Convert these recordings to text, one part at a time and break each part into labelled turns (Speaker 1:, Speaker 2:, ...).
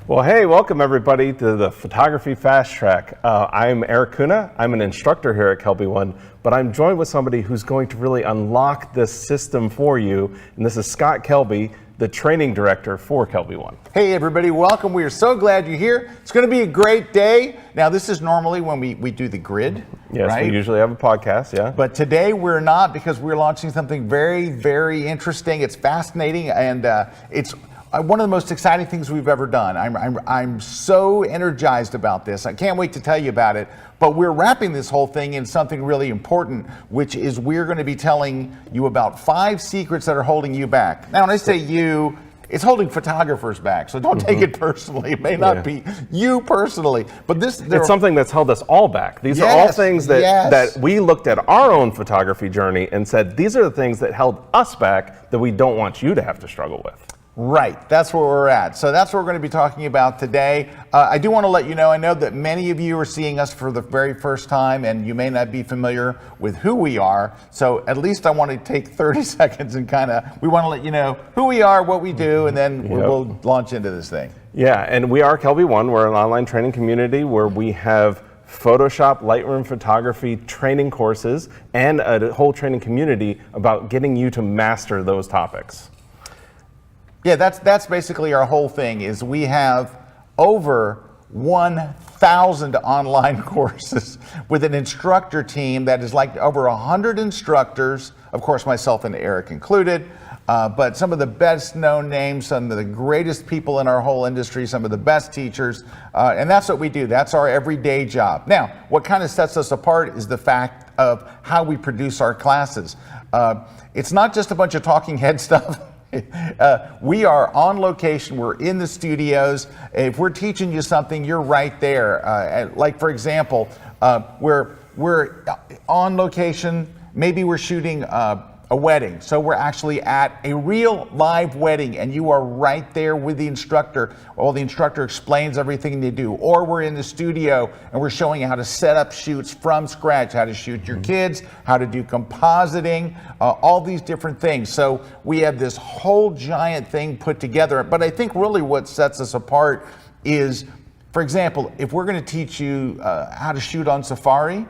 Speaker 1: Well, hey, welcome everybody to the Photography Fast Track. I'm Eric Kuna. I'm an instructor here at KelbyOne, but I'm joined with somebody who's going to really unlock this system for you, and this is Scott Kelby, the training director for KelbyOne.
Speaker 2: Hey everybody, welcome. We are so glad you're here. It's going to be a great day. Now this is normally when we do the grid.
Speaker 1: Yes,
Speaker 2: right?
Speaker 1: We usually have a podcast, yeah.
Speaker 2: But today we're not, because we're launching something very, very interesting. It's fascinating, and it's one of the most exciting things we've ever done. I'm so energized about this. I can't wait to tell you about it. But we're wrapping this whole thing in something really important, which is we're going to be telling you about 5 secrets that are holding you back. Now, when I say you, it's holding photographers back, so don't take it personally. It may not be you personally, but it's
Speaker 1: something that's held us all back. These are all things that we looked at our own photography journey and said, these are the things that held us back that we don't want you to have to struggle with.
Speaker 2: Right, that's where we're at. So that's what we're going to be talking about today. I do want to let you know, I know that many of you are seeing us for the very first time and you may not be familiar with who we are. So at least I want to take 30 seconds and we want to let you know who we are, what we do, and then we'll launch into this thing.
Speaker 1: Yeah, and we are KelbyOne. We're an online training community where we have Photoshop, Lightroom photography training courses and a whole training community about getting you to master those topics.
Speaker 2: Yeah, that's basically our whole thing. Is we have over 1,000 online courses with an instructor team that is like over 100 instructors, of course myself and Eric included, but some of the best known names, some of the greatest people in our whole industry, some of the best teachers, and that's what we do. That's our everyday job. Now, what kind of sets us apart is the fact of how we produce our classes. It's not just a bunch of talking head stuff. We are on location, we're in the studios. If we're teaching you something, you're right there. Like for example, we're on location, maybe we're shooting a wedding. So we're actually at a real live wedding and you are right there with the instructor while the instructor explains everything they do. Or we're in the studio and we're showing you how to set up shoots from scratch, how to shoot your kids, how to do compositing, all these different things. So we have this whole giant thing put together. But I think really what sets us apart is, for example, if we're going to teach you how to shoot on Safari,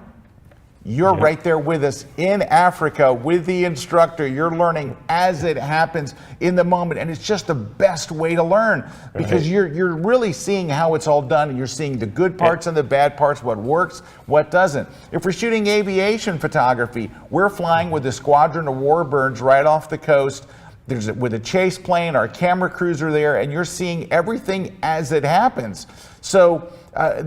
Speaker 2: you're right there with us in Africa with the instructor. You're learning as it happens in the moment, and it's just the best way to learn because you're really seeing how it's all done, and you're seeing the good parts and the bad parts, what works, what doesn't. If we're shooting aviation photography, we're flying with a squadron of warbirds right off the coast. With a chase plane, our camera crews are there, and you're seeing everything as it happens. So I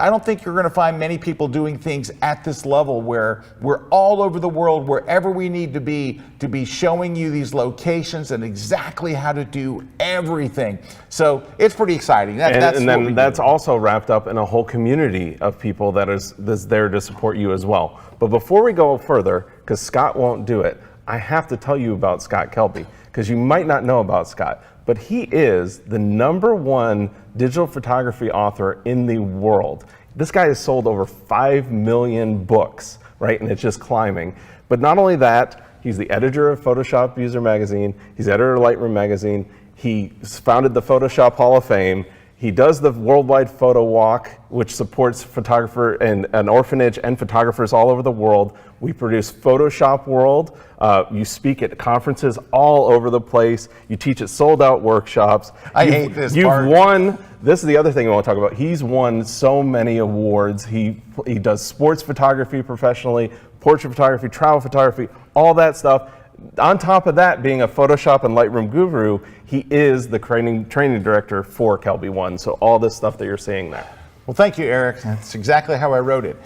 Speaker 2: don't think you're going to find many people doing things at this level where we're all over the world, wherever we need to be showing you these locations and exactly how to do everything. So it's pretty exciting. That's
Speaker 1: also wrapped up in a whole community of people that's there to support you as well. But before we go further, because Scott won't do it, I have to tell you about Scott Kelby, because you might not know about Scott, but he is the #1 digital photography author in the world. This guy has sold over 5 million books, right? And it's just climbing. But not only that, he's the editor of Photoshop User Magazine. He's editor of Lightroom Magazine. He founded the Photoshop Hall of Fame. He does the Worldwide Photo Walk, which supports photographer and an orphanage and photographers all over the world. We produce Photoshop World. You speak at conferences all over the place. You teach at sold-out workshops.
Speaker 2: I hate this
Speaker 1: You've
Speaker 2: part.
Speaker 1: won. This is the other thing I want to talk about. He's won so many awards. He does sports photography professionally, portrait photography, travel photography, all that stuff. On top of that, being a Photoshop and Lightroom guru, he is the training director for KelbyOne. So all this stuff that you're seeing there.
Speaker 2: Well, thank you, Eric. That's exactly how I wrote it.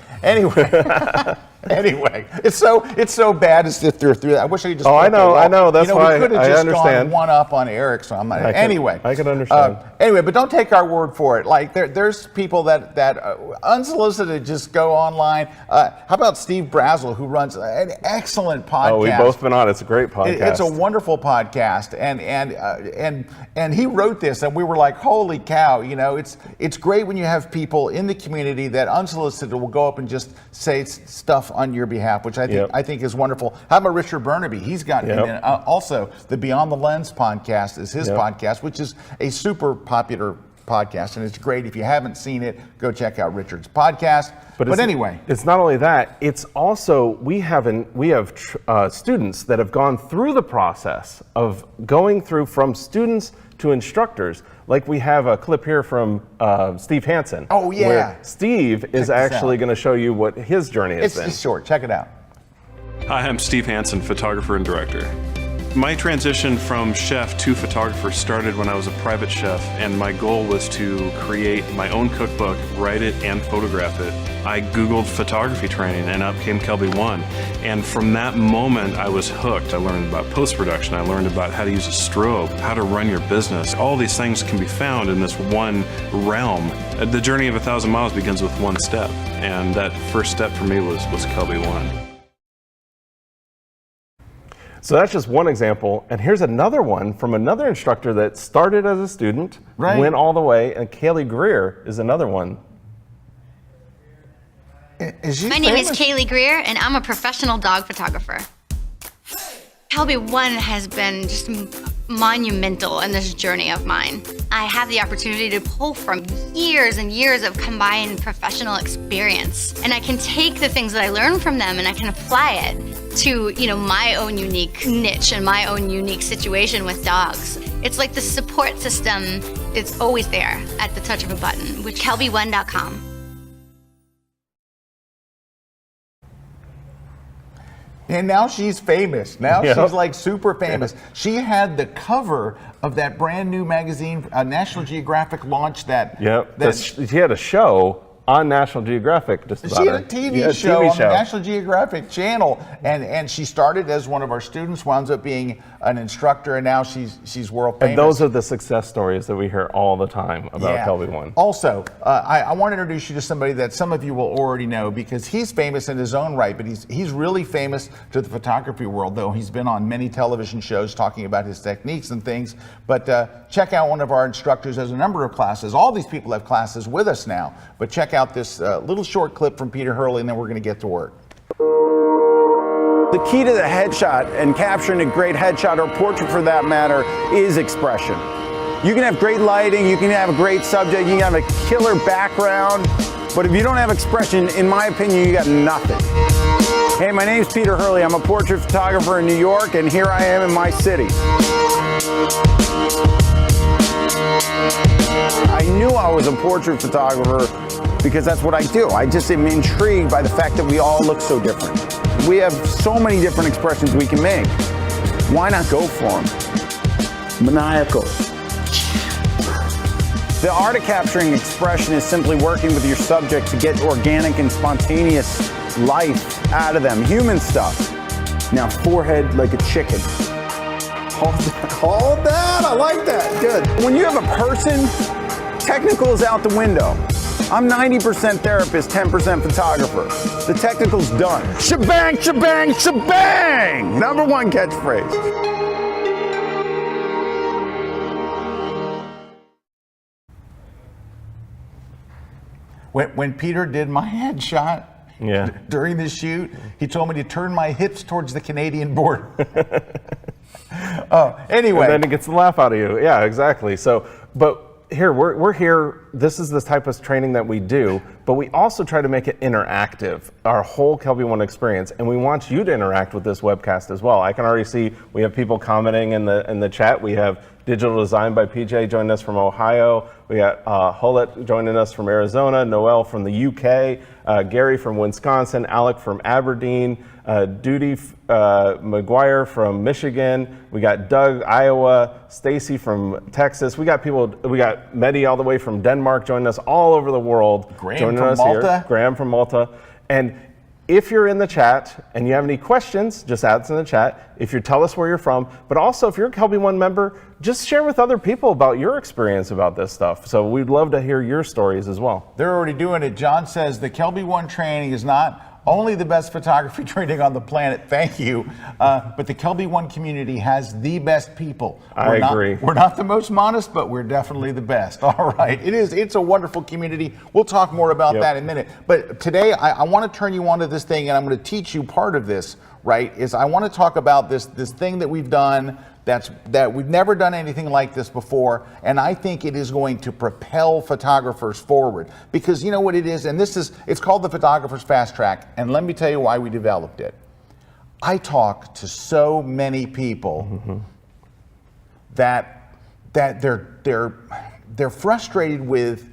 Speaker 2: Anyway, it's so bad to sit through that. I wish I could just.
Speaker 1: I know. That's why
Speaker 2: we could have
Speaker 1: I
Speaker 2: just
Speaker 1: understand.
Speaker 2: gone one up on Eric. So I'm not. Anyway,
Speaker 1: I can understand.
Speaker 2: Anyway, but don't take our word for it. Like there's people that unsolicited just go online. How about Steve Brazel, who runs an excellent podcast?
Speaker 1: Oh, we've both been on. It's a great podcast.
Speaker 2: It's a wonderful podcast, and he wrote this, and we were like, holy cow! You know, it's great when you have people in the community that unsolicited will go up and just say stuff on your behalf, which I think is wonderful. How about Richard Burnaby? He's got also the Beyond the Lens podcast is his podcast, which is a super popular podcast, and it's great. If you haven't seen it, go check out Richard's podcast. But anyway,
Speaker 1: it's not only that. It's also we have students that have gone through the process of going through from students to instructors. Like we have a clip here from Steve Hansen.
Speaker 2: Oh yeah.
Speaker 1: Where Steve is actually going to show you what his journey has been.
Speaker 2: It's short. Check it out.
Speaker 3: Hi, I'm Steve Hansen, photographer and director. My transition from chef to photographer started when I was a private chef, and my goal was to create my own cookbook, write it, and photograph it. I Googled photography training, and up came KelbyOne. And from that moment, I was hooked. I learned about post-production. I learned about how to use a strobe, how to run your business. All these things can be found in this one realm. The journey of 1,000 miles begins with one step, and that first step for me was KelbyOne.
Speaker 1: So that's just one example, and here's another one from another instructor that started as a student, went all the way, and Kaylee Greer is another one.
Speaker 4: My name is Kaylee Greer, and I'm a professional dog photographer. KelbyOne has been just monumental in this journey of mine. I have the opportunity to pull from years and years of combined professional experience, and I can take the things that I learn from them and I can apply it to, my own unique niche and my own unique situation with dogs. It's like the support system is always there at the touch of a button with KelbyOne.com.
Speaker 2: And now she's famous. Now she's like super famous. She had the cover of that brand new magazine. National Geographic launched that.
Speaker 1: She had a show on National Geographic just about
Speaker 2: She had a TV show on the National Geographic channel, and she started as one of our students, wound up being an instructor, and now she's world famous.
Speaker 1: And those are the success stories that we hear all the time about KelbyOne.
Speaker 2: Also, I want to introduce you to somebody that some of you will already know because he's famous in his own right, but he's really famous to the photography world, though he's been on many television shows talking about his techniques and things. But check out one of our instructors. There's a number of classes. All these people have classes with us now, but check out this little short clip from Peter Hurley, and then we're going to get to work.
Speaker 5: The key to the headshot and capturing a great headshot or portrait for that matter is expression. You can have great lighting, you can have a great subject, you can have a killer background, but if you don't have expression, in my opinion, you got nothing. Hey, my name's Peter Hurley. I'm a portrait photographer in New York, and here I am in my city. I knew I was a portrait photographer because that's what I do. I just am intrigued by the fact that we all look so different. We have so many different expressions we can make. Why not go for them? Maniacal. The art of capturing expression is simply working with your subject to get organic and spontaneous life out of them, human stuff. Now, forehead like a chicken. Hold that, I like that, good. When you have a person, technical is out the window. I'm 90% therapist, 10% photographer. The technical's done. Shebang, shebang, shebang! #1 catchphrase.
Speaker 2: When Peter did my headshot during the shoot, he told me to turn my hips towards the Canadian border. Anyway.
Speaker 1: And then it gets the laugh out of you. Yeah, exactly. So, but here, we're here, this is the type of training that we do, but we also try to make it interactive, our whole KelbyOne experience, and we want you to interact with this webcast as well. I can already see we have people commenting in the chat. We have Digital Design by PJ joining us from Ohio. We got Hullet joining us from Arizona, Noel from the UK, Gary from Wisconsin, Alec from Aberdeen, Duty McGuire from Michigan. We got Doug, Iowa, Stacy from Texas. We got Mehdi all the way from Denmark joining us all over the world.
Speaker 2: Graham from Malta.
Speaker 1: Graham from Malta. And if you're in the chat and you have any questions, just add us in the chat. If you tell us where you're from, but also if you're a KelbyOne member, just share with other people about your experience about this stuff. So we'd love to hear your stories as well.
Speaker 2: They're already doing it. John says the KelbyOne training is not only the best photography training on the planet, thank you, but the KelbyOne community has the best people.
Speaker 1: I agree.
Speaker 2: We're not the most modest, but we're definitely the best. All right, it's a wonderful community. We'll talk more about that in a minute. But today, I want to turn you on to this thing, and I'm going to teach you part of this, right, is I want to talk about this thing that we've done that we've never done anything like this before, and I think it is going to propel photographers forward, because you know what it is, and it's called the Photographer's Fast Track, and let me tell you why we developed it. I talk to so many people that they're frustrated with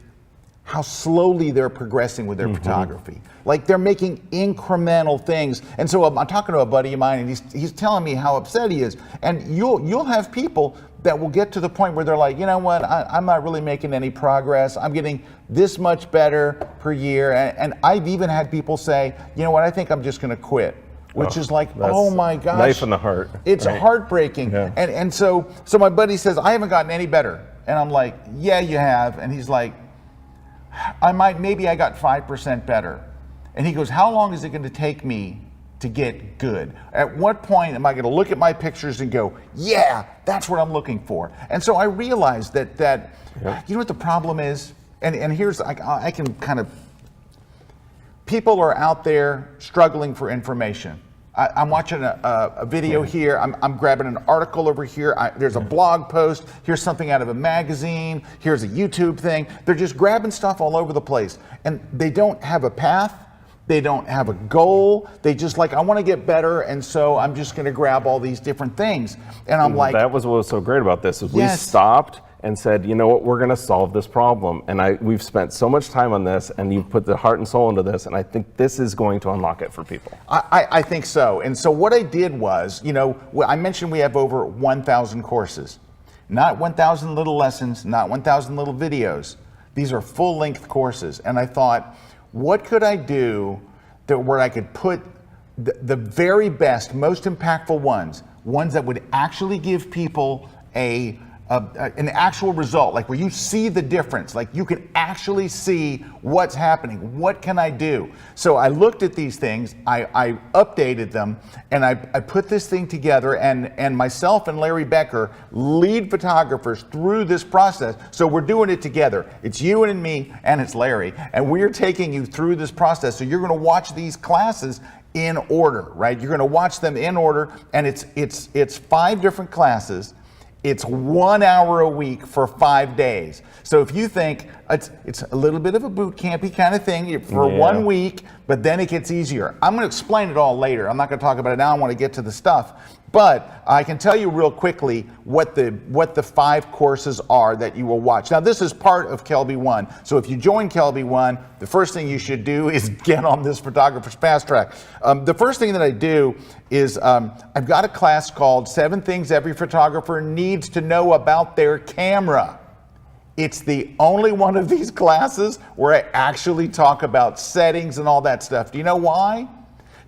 Speaker 2: how slowly they're progressing with their photography. Like they're making incremental things. And so I'm talking to a buddy of mine, and he's telling me how upset he is. And you'll have people that will get to the point where they're like, you know what, I'm not really making any progress. I'm getting this much better per year. And I've even had people say, you know what, I think I'm just gonna quit. Which is like, oh my gosh.
Speaker 1: Knife in the heart.
Speaker 2: It's heartbreaking.
Speaker 1: Yeah.
Speaker 2: And so my buddy says, I haven't gotten any better. And I'm like, yeah, you have. And he's like, maybe I got 5% better. And he goes, how long is it going to take me to get good? At what point am I going to look at my pictures and go, yeah, that's what I'm looking for? And so I realized that you know what the problem is? And here's, I can kind of, people are out there struggling for information. I'm watching a video here. I'm grabbing an article over here. There's a blog post. Here's something out of a magazine. Here's a YouTube thing. They're just grabbing stuff all over the place. And they don't have a path. They don't have a goal. They just like, I want to get better, and so I'm just going to grab all these different things. And I'm like...
Speaker 1: That was what was so great about this, is we
Speaker 2: Yes.
Speaker 1: stopped and said, you know what, we're going to solve this problem. And we've spent so much time on this, and you've put the heart and soul into this, and I think this is going to unlock it for people.
Speaker 2: I think so. And so what I did was, you know, I mentioned we have over 1,000 courses. Not 1,000 little lessons, not 1,000 little videos. These are full-length courses. And I thought, what could I do where I could put the very best, most impactful ones that would actually give people an actual result, like where you see the difference, like you can actually see what's happening. What can I do? So I looked at these things, I updated them, and I put this thing together, and myself and Larry Becker lead photographers through this process. So we're doing it together. It's you and me, and it's Larry, and we're taking you through this process. So you're gonna watch these classes in order, right? You're gonna watch them in order, and it's 5 different classes. It's 1 hour a week for 5 days. So if you think it's a little bit of a boot campy kind of thing for 1 week, but then it gets easier. I'm going to explain it all later. I'm not going to talk about it now. I want to get to the stuff. But I can tell you real quickly what the 5 courses are that you will watch. Now, this is part of KelbyOne. So if you join KelbyOne, the first thing you should do is get on this Photographer's Fast Track. The first thing that I do is I've got a class called 7 Things Every Photographer Needs to Know About Their Camera. It's the only one of these classes where I actually talk about settings and all that stuff. Do you know why?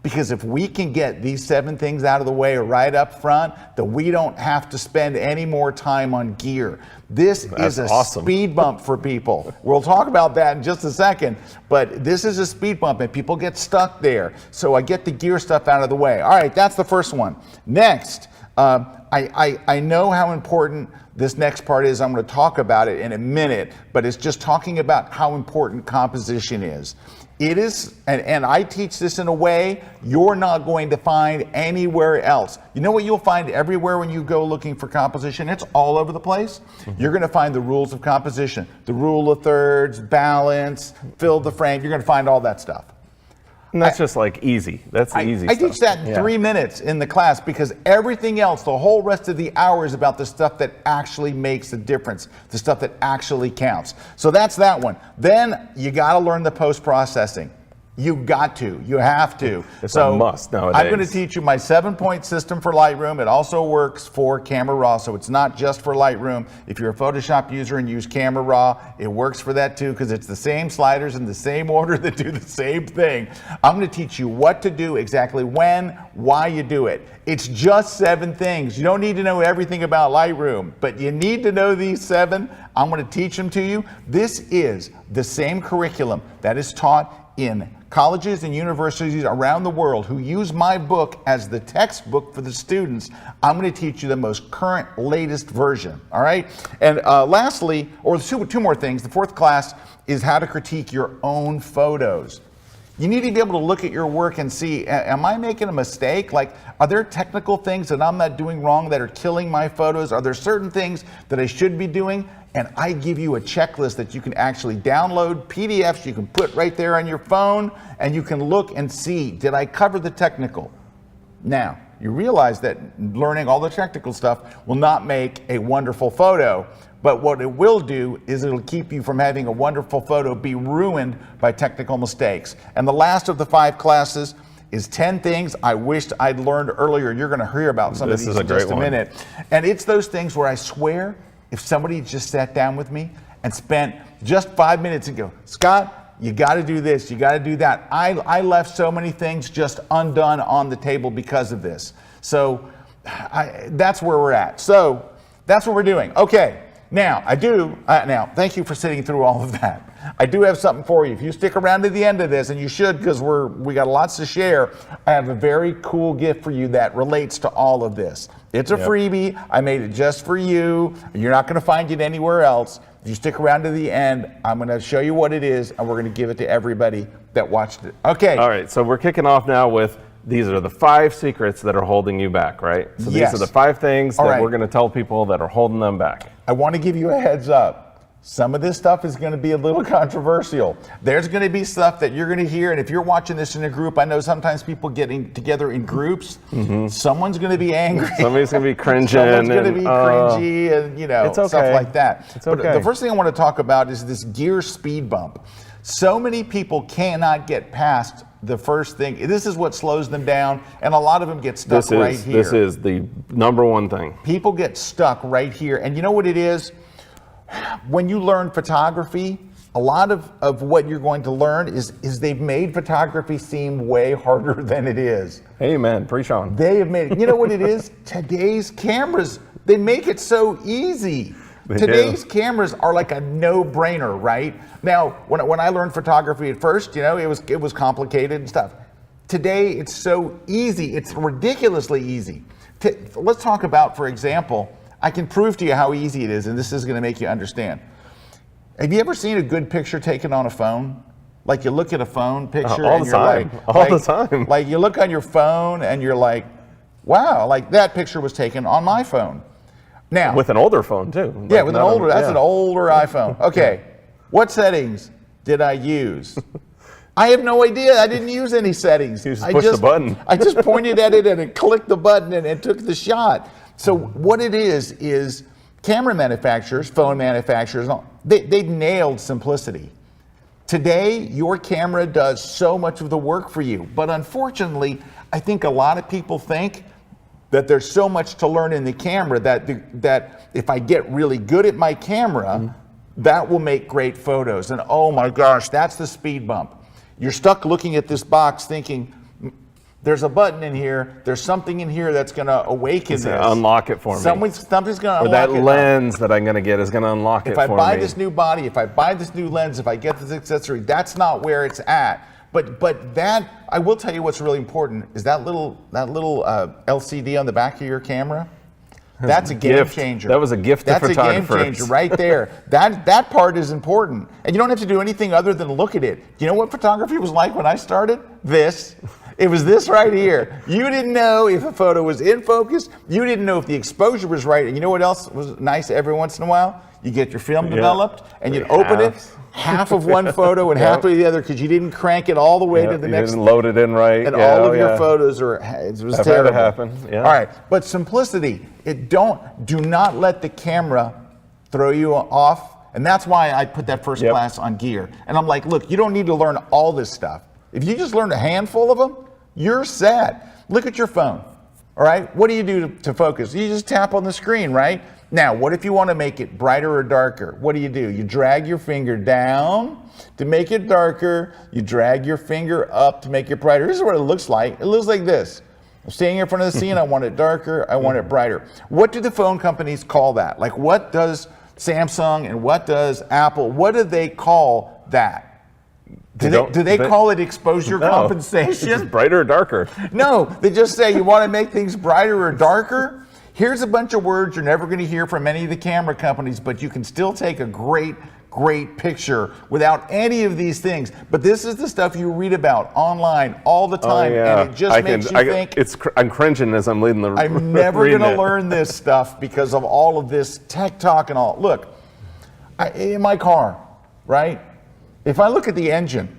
Speaker 2: Because if we can get these 7 things out of the way right up front, then we don't have to spend any more time on gear. This is a speed bump for people. We'll talk about that in just a second, but this is a speed bump and people get stuck there. So I get the gear stuff out of the way. All right, that's the first one. Next, I know how important this next part is. I'm going to talk about it in a minute, but it's just talking about how important composition is. It is, and I teach this in a way you're not going to find anywhere else. You know what you'll find everywhere when you go looking for composition? It's all over the place. You're going to find the rules of composition, the rule of thirds, balance, fill the frame. You're going to find all that stuff.
Speaker 1: And that's just like easy. That's the easy stuff.
Speaker 2: I teach that in 3 minutes in the class, because everything else, the whole rest of the hour, is about the stuff that actually makes a difference, the stuff that actually counts. So that's that one. Then you got to learn the post-processing. You got to. You have to.
Speaker 1: It's a must nowadays.
Speaker 2: I'm going to teach you my 7-point system for Lightroom. It also works for Camera Raw, so it's not just for Lightroom. If you're a Photoshop user and use Camera Raw, it works for that too, because it's the same sliders in the same order that do the same thing. I'm going to teach you what to do, exactly when, why you do it. It's just 7 things. You don't need to know everything about Lightroom, but you need to know these 7. I'm going to teach them to you. This is the same curriculum that is taught in colleges and universities around the world who use my book as the textbook for the students. I'm going to teach you the most current, latest version, all right? And lastly, or two more things, the 4th class is how to critique your own photos. You need to be able to look at your work and see, am I making a mistake? Like, are there technical things that I'm not doing wrong that are killing my photos? Are there certain things that I should be doing? And I give you a checklist that you can actually download, PDFs you can put right there on your phone, and you can look and see, did I cover the technical? Now, you realize that learning all the technical stuff will not make a wonderful photo, but what it will do is it'll keep you from having a wonderful photo be ruined by technical mistakes. And the last of the 5 classes is 10 things I wished I'd learned earlier. You're going to hear about some of these in just a minute. And it's those things where I swear, if somebody just sat down with me and spent just 5 minutes and go, Scott, you got to do this, you got to do that. I left so many things just undone on the table because of this. So that's where we're at. So that's what we're doing. Okay. Now, now, thank you for sitting through all of that. I do have something for you. If you stick around to the end of this, and you should because we got lots to share, I have a very cool gift for you that relates to all of this. It's a freebie. I made it just for you. You're not going to find it anywhere else. If you stick around to the end, I'm going to show you what it is, and we're going to give it to everybody that watched it. Okay.
Speaker 1: All right, so we're kicking off now with these are the 5 secrets that are holding you back, right? So these are the 5 things that we're going to tell people that are holding them back.
Speaker 2: I want to give you a heads up. Some of this stuff is going to be a little controversial. There's going to be stuff that you're going to hear, and if you're watching this in a group, I know sometimes people getting together in groups, someone's going to be angry.
Speaker 1: Somebody's going to be cringing.
Speaker 2: Someone's going to be cringy and, stuff like that.
Speaker 1: It's okay.
Speaker 2: But the first thing I want to talk about is this gear speed bump. So many people cannot get past the first thing. This is what slows them down, and a lot of them get stuck right here.
Speaker 1: This is the number one thing.
Speaker 2: People get stuck right here, and you know what it is? When you learn photography, a lot of what you're going to learn is they've made photography seem way harder than it is.
Speaker 1: Amen. Preach on.
Speaker 2: They have made it. You know what it is? Today's cameras, they make it so easy. Today's cameras are like a no-brainer, right? Now, when I learned photography at first, it was complicated and stuff. Today, it's so easy. It's ridiculously easy. Let's talk about, for example, I can prove to you how easy it is, and this is going to make you understand. Have you ever seen a good picture taken on a phone? Like you look at a phone picture and you're like,
Speaker 1: all the time.
Speaker 2: Like you look on your phone and you're like, wow, like that picture was taken on my phone. Now,
Speaker 1: with an older phone too.
Speaker 2: Yeah, with an older, that's an older iPhone. Okay, what settings did I use? I have no idea. I didn't use any settings.
Speaker 1: You just pushed the button.
Speaker 2: I just pointed at it and it clicked the button and took the shot. So what it is camera manufacturers, phone manufacturers, they've nailed simplicity. Today, your camera does so much of the work for you. But unfortunately, I think a lot of people think that there's so much to learn in the camera that if I get really good at my camera, that will make great photos. And oh my gosh, that's the speed bump. You're stuck looking at this box thinking, there's a button in here, there's something in here that's gonna awaken this.
Speaker 1: Unlock it for me.
Speaker 2: Something's gonna unlock it.
Speaker 1: Or that lens that I'm gonna get is gonna unlock it for me.
Speaker 2: If I buy this new body, if I buy this new lens, if I get this accessory, that's not where it's at. But that, I will tell you what's really important, is that little LCD on the back of your camera. That's a game changer.
Speaker 1: That was a gift to photographers.
Speaker 2: That's a game changer right there. That part is important. And you don't have to do anything other than look at it. You know what photography was like when I started? This. It was this right here. You didn't know if a photo was in focus. You didn't know if the exposure was right. And you know what else was nice every once in a while? You get your film developed and you'd open it, half of one photo and half of the other because you didn't crank it all the way to the next.
Speaker 1: You didn't load it in right.
Speaker 2: And all of your photos it was terrible.
Speaker 1: That happen. Yeah.
Speaker 2: All right, but simplicity. Do not let the camera throw you off. And that's why I put that first class on gear. And I'm like, look, you don't need to learn all this stuff. If you just learn a handful of them, you're set. Look at your phone. All right, what do you do to focus? You just tap on the screen, right? Now, what if you want to make it brighter or darker? What do? You drag your finger down to make it darker. You drag your finger up to make it brighter. This is what it looks like. It looks like this. I'm standing in front of the scene. I want it darker. I want it brighter. What do the phone companies call that? Like, what does Samsung and what does Apple, what do they call that? Do they call it exposure compensation?
Speaker 1: It's just brighter or darker.
Speaker 2: No, they just say you want to make things brighter or darker. Here's a bunch of words you're never going to hear from any of the camera companies, but you can still take a great great picture without any of these things. But this is the stuff you read about online all the time, and it just makes you think.
Speaker 1: I'm cringing as I'm leading the.
Speaker 2: I'm never going to learn this stuff because of all of this tech talk and all. Look, in my car, right? If I look at the engine,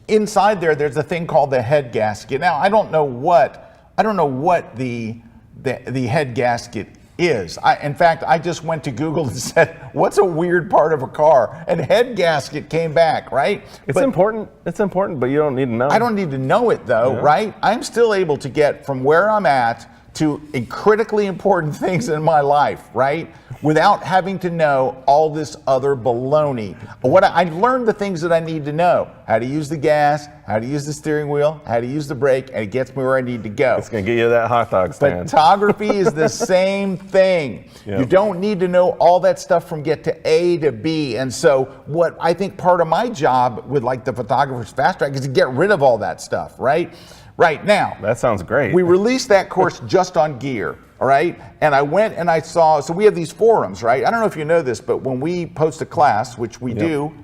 Speaker 2: inside there's a thing called the head gasket. Now I don't know what the head gasket is. In fact, I just went to Google and said, what's a weird part of a car? And head gasket came back, right?
Speaker 1: It's important, but you don't need to know.
Speaker 2: I don't need to know it though, right? I'm still able to get from where I'm at to critically important things in my life, right? Without having to know all this other baloney. I learned the things that I need to know. How to use the gas, how to use the steering wheel, how to use the brake, and it gets me where I need to go.
Speaker 1: It's going to get you that hot dog stand.
Speaker 2: Photography is the same thing. Yep. You don't need to know all that stuff from get to A to B. And so what I think part of my job with like the photographer's fast track is to get rid of all that stuff, right? Right now.
Speaker 1: That sounds great.
Speaker 2: We released that course just on gear, all right? And I went and I saw, so we have these forums, right? I don't know if you know this, but when we post a class, which we do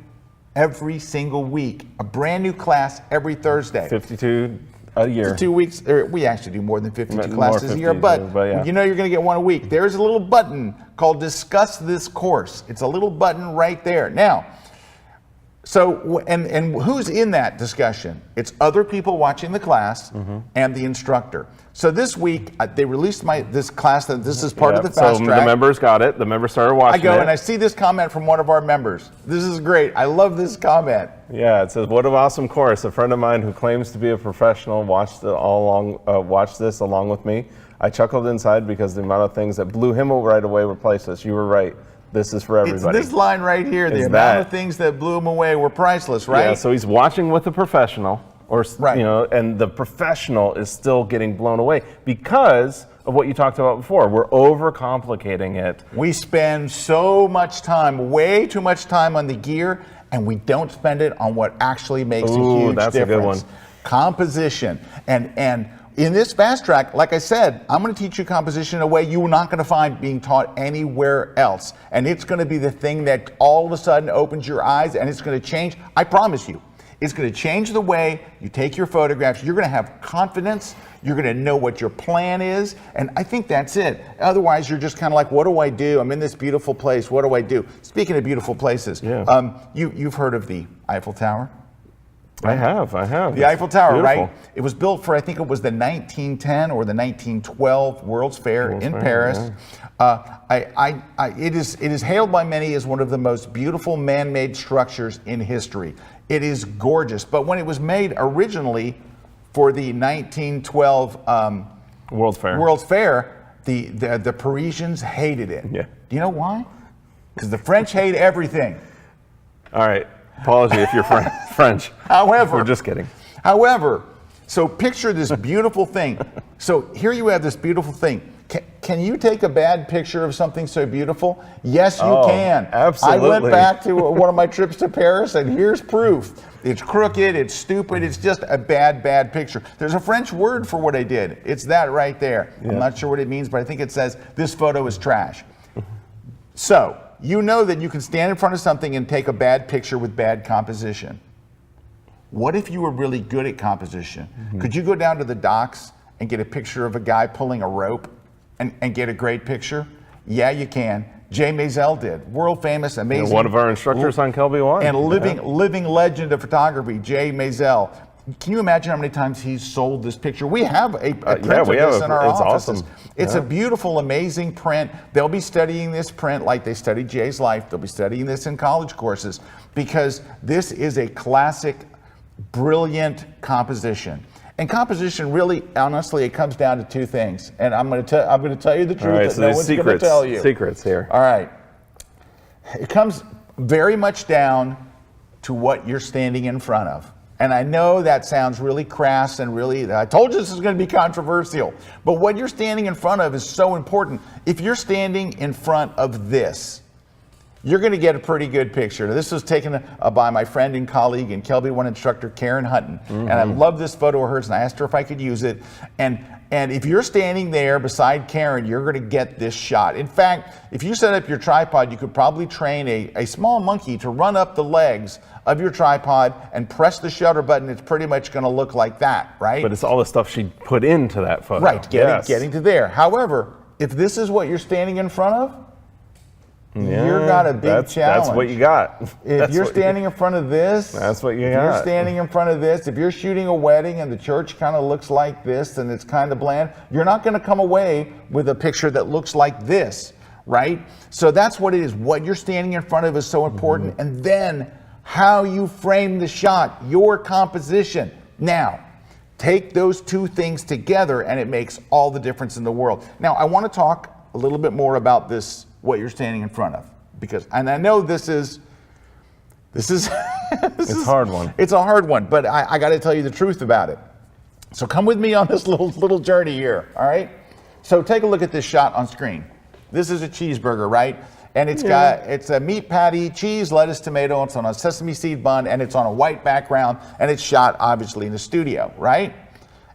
Speaker 2: every single week, a brand new class every Thursday.
Speaker 1: 52 a year.
Speaker 2: 2 weeks, or we actually do more than 52 classes a year, but you know you're gonna get one a week. There's a little button called Discuss This Course. It's a little button right there. Now, so, and who's in that discussion? It's other people watching the class and the instructor. So this week, they released this class, that this is part of the Fast Track.
Speaker 1: So the members got it. The members started watching it.
Speaker 2: I go and I see this comment from one of our members. This is great. I love this comment.
Speaker 1: Yeah, it says, "What an awesome course. A friend of mine who claims to be a professional watched this along with me. I chuckled inside because the amount of things that blew him right away were priceless. You were right. This is for everybody."
Speaker 2: It's this line right here. The amount of things that blew him away were priceless, right?
Speaker 1: Yeah, so he's watching with a professional, and the professional is still getting blown away because of what you talked about before. We're overcomplicating it.
Speaker 2: We spend so much time, way too much time on the gear, and we don't spend it on what actually makes a huge
Speaker 1: that's
Speaker 2: difference.
Speaker 1: A good one.
Speaker 2: Composition. And in this fast track, like I said, I'm going to teach you composition in a way you're not going to find being taught anywhere else. And it's going to be the thing that all of a sudden opens your eyes, and it's going to change. I promise you, it's going to change the way you take your photographs. You're going to have confidence. You're going to know what your plan is. And I think that's it. Otherwise, you're just kind of like, what do I do? I'm in this beautiful place. What do I do? Speaking of beautiful places, you've heard of the Eiffel Tower?
Speaker 1: Right? I have.
Speaker 2: The Eiffel Tower,
Speaker 1: beautiful.
Speaker 2: right? It was built for, I think it was the 1910 or the 1912 World's Fair in Paris. Yeah. It is hailed by many as one of the most beautiful man-made structures in history. It is gorgeous, but when it was made originally for the 1912
Speaker 1: World's
Speaker 2: Fair, the Parisians hated it.
Speaker 1: Yeah.
Speaker 2: Do you know why? Because the French hate everything.
Speaker 1: All right. Apology if you're French.
Speaker 2: However,
Speaker 1: we're just kidding.
Speaker 2: However, so picture this beautiful thing. So here you have this beautiful thing. Can you take a bad picture of something so beautiful? Yes, you can.
Speaker 1: Absolutely.
Speaker 2: I went back to one of my trips to Paris, and here's proof. It's crooked, it's stupid, it's just a bad picture. There's a French word for what I did. It's that right there. Yeah. I'm not sure what it means, but I think it says, this photo is trash. So, you know that you can stand in front of something and take a bad picture with bad composition. What if you were really good at composition? Could you go down to the docks and get a picture of a guy pulling a rope and get a great picture? Yeah, you can. Jay Maisel did. World famous, amazing.
Speaker 1: And one of our instructors on KelbyOne.
Speaker 2: And living legend of photography, Jay Maisel. Can you imagine how many times he's sold this picture? We have a print of this in our offices.
Speaker 1: Awesome.
Speaker 2: It's a beautiful, amazing print. They'll be studying this print like they studied Jay's life. They'll be studying this in college courses because this is a classic, brilliant composition. And composition, really, honestly, it comes down to two things. And I'm going to tell you the truth that no one's going to tell you.
Speaker 1: Secrets here.
Speaker 2: All right. It comes very much down to what you're standing in front of. And I know that sounds really crass and really, I told you this is going to be controversial, but what you're standing in front of is so important. If you're standing in front of this, you're going to get a pretty good picture. This was taken by my friend and colleague and KelbyOne instructor, Karen Hutton. And I love this photo of hers, and I asked her if I could use it. And if you're standing there beside Karen, you're going to get this shot. In fact, if you set up your tripod, you could probably train a small monkey to run up the legs of your tripod and press the shutter button. It's pretty much going to look like that, right?
Speaker 1: But it's all the stuff she put into that photo.
Speaker 2: Right, getting to there. However, if this is what you're standing in front of, you've got a big challenge.
Speaker 1: That's what you got.
Speaker 2: If you're standing in front of this,
Speaker 1: that's what you
Speaker 2: if
Speaker 1: got.
Speaker 2: you're standing in front of this, if you're shooting a wedding and the church kind of looks like this and it's kind of bland, you're not going to come away with a picture that looks like this, right? So that's what it is. What you're standing in front of is so important. And then how you frame the shot, your composition. Now, take those two things together and it makes all the difference in the world. Now, I want to talk a little bit more about this, what you're standing in front of, because, and I know this is it's
Speaker 1: a hard one.
Speaker 2: It's a hard one, but I got to tell you the truth about it. So come with me on this little journey here, all right? So take a look at this shot on screen. This is a cheeseburger, right? And it's it's a meat patty, cheese, lettuce, tomato. It's on a sesame seed bun, and it's on a white background, and it's shot obviously in the studio, right?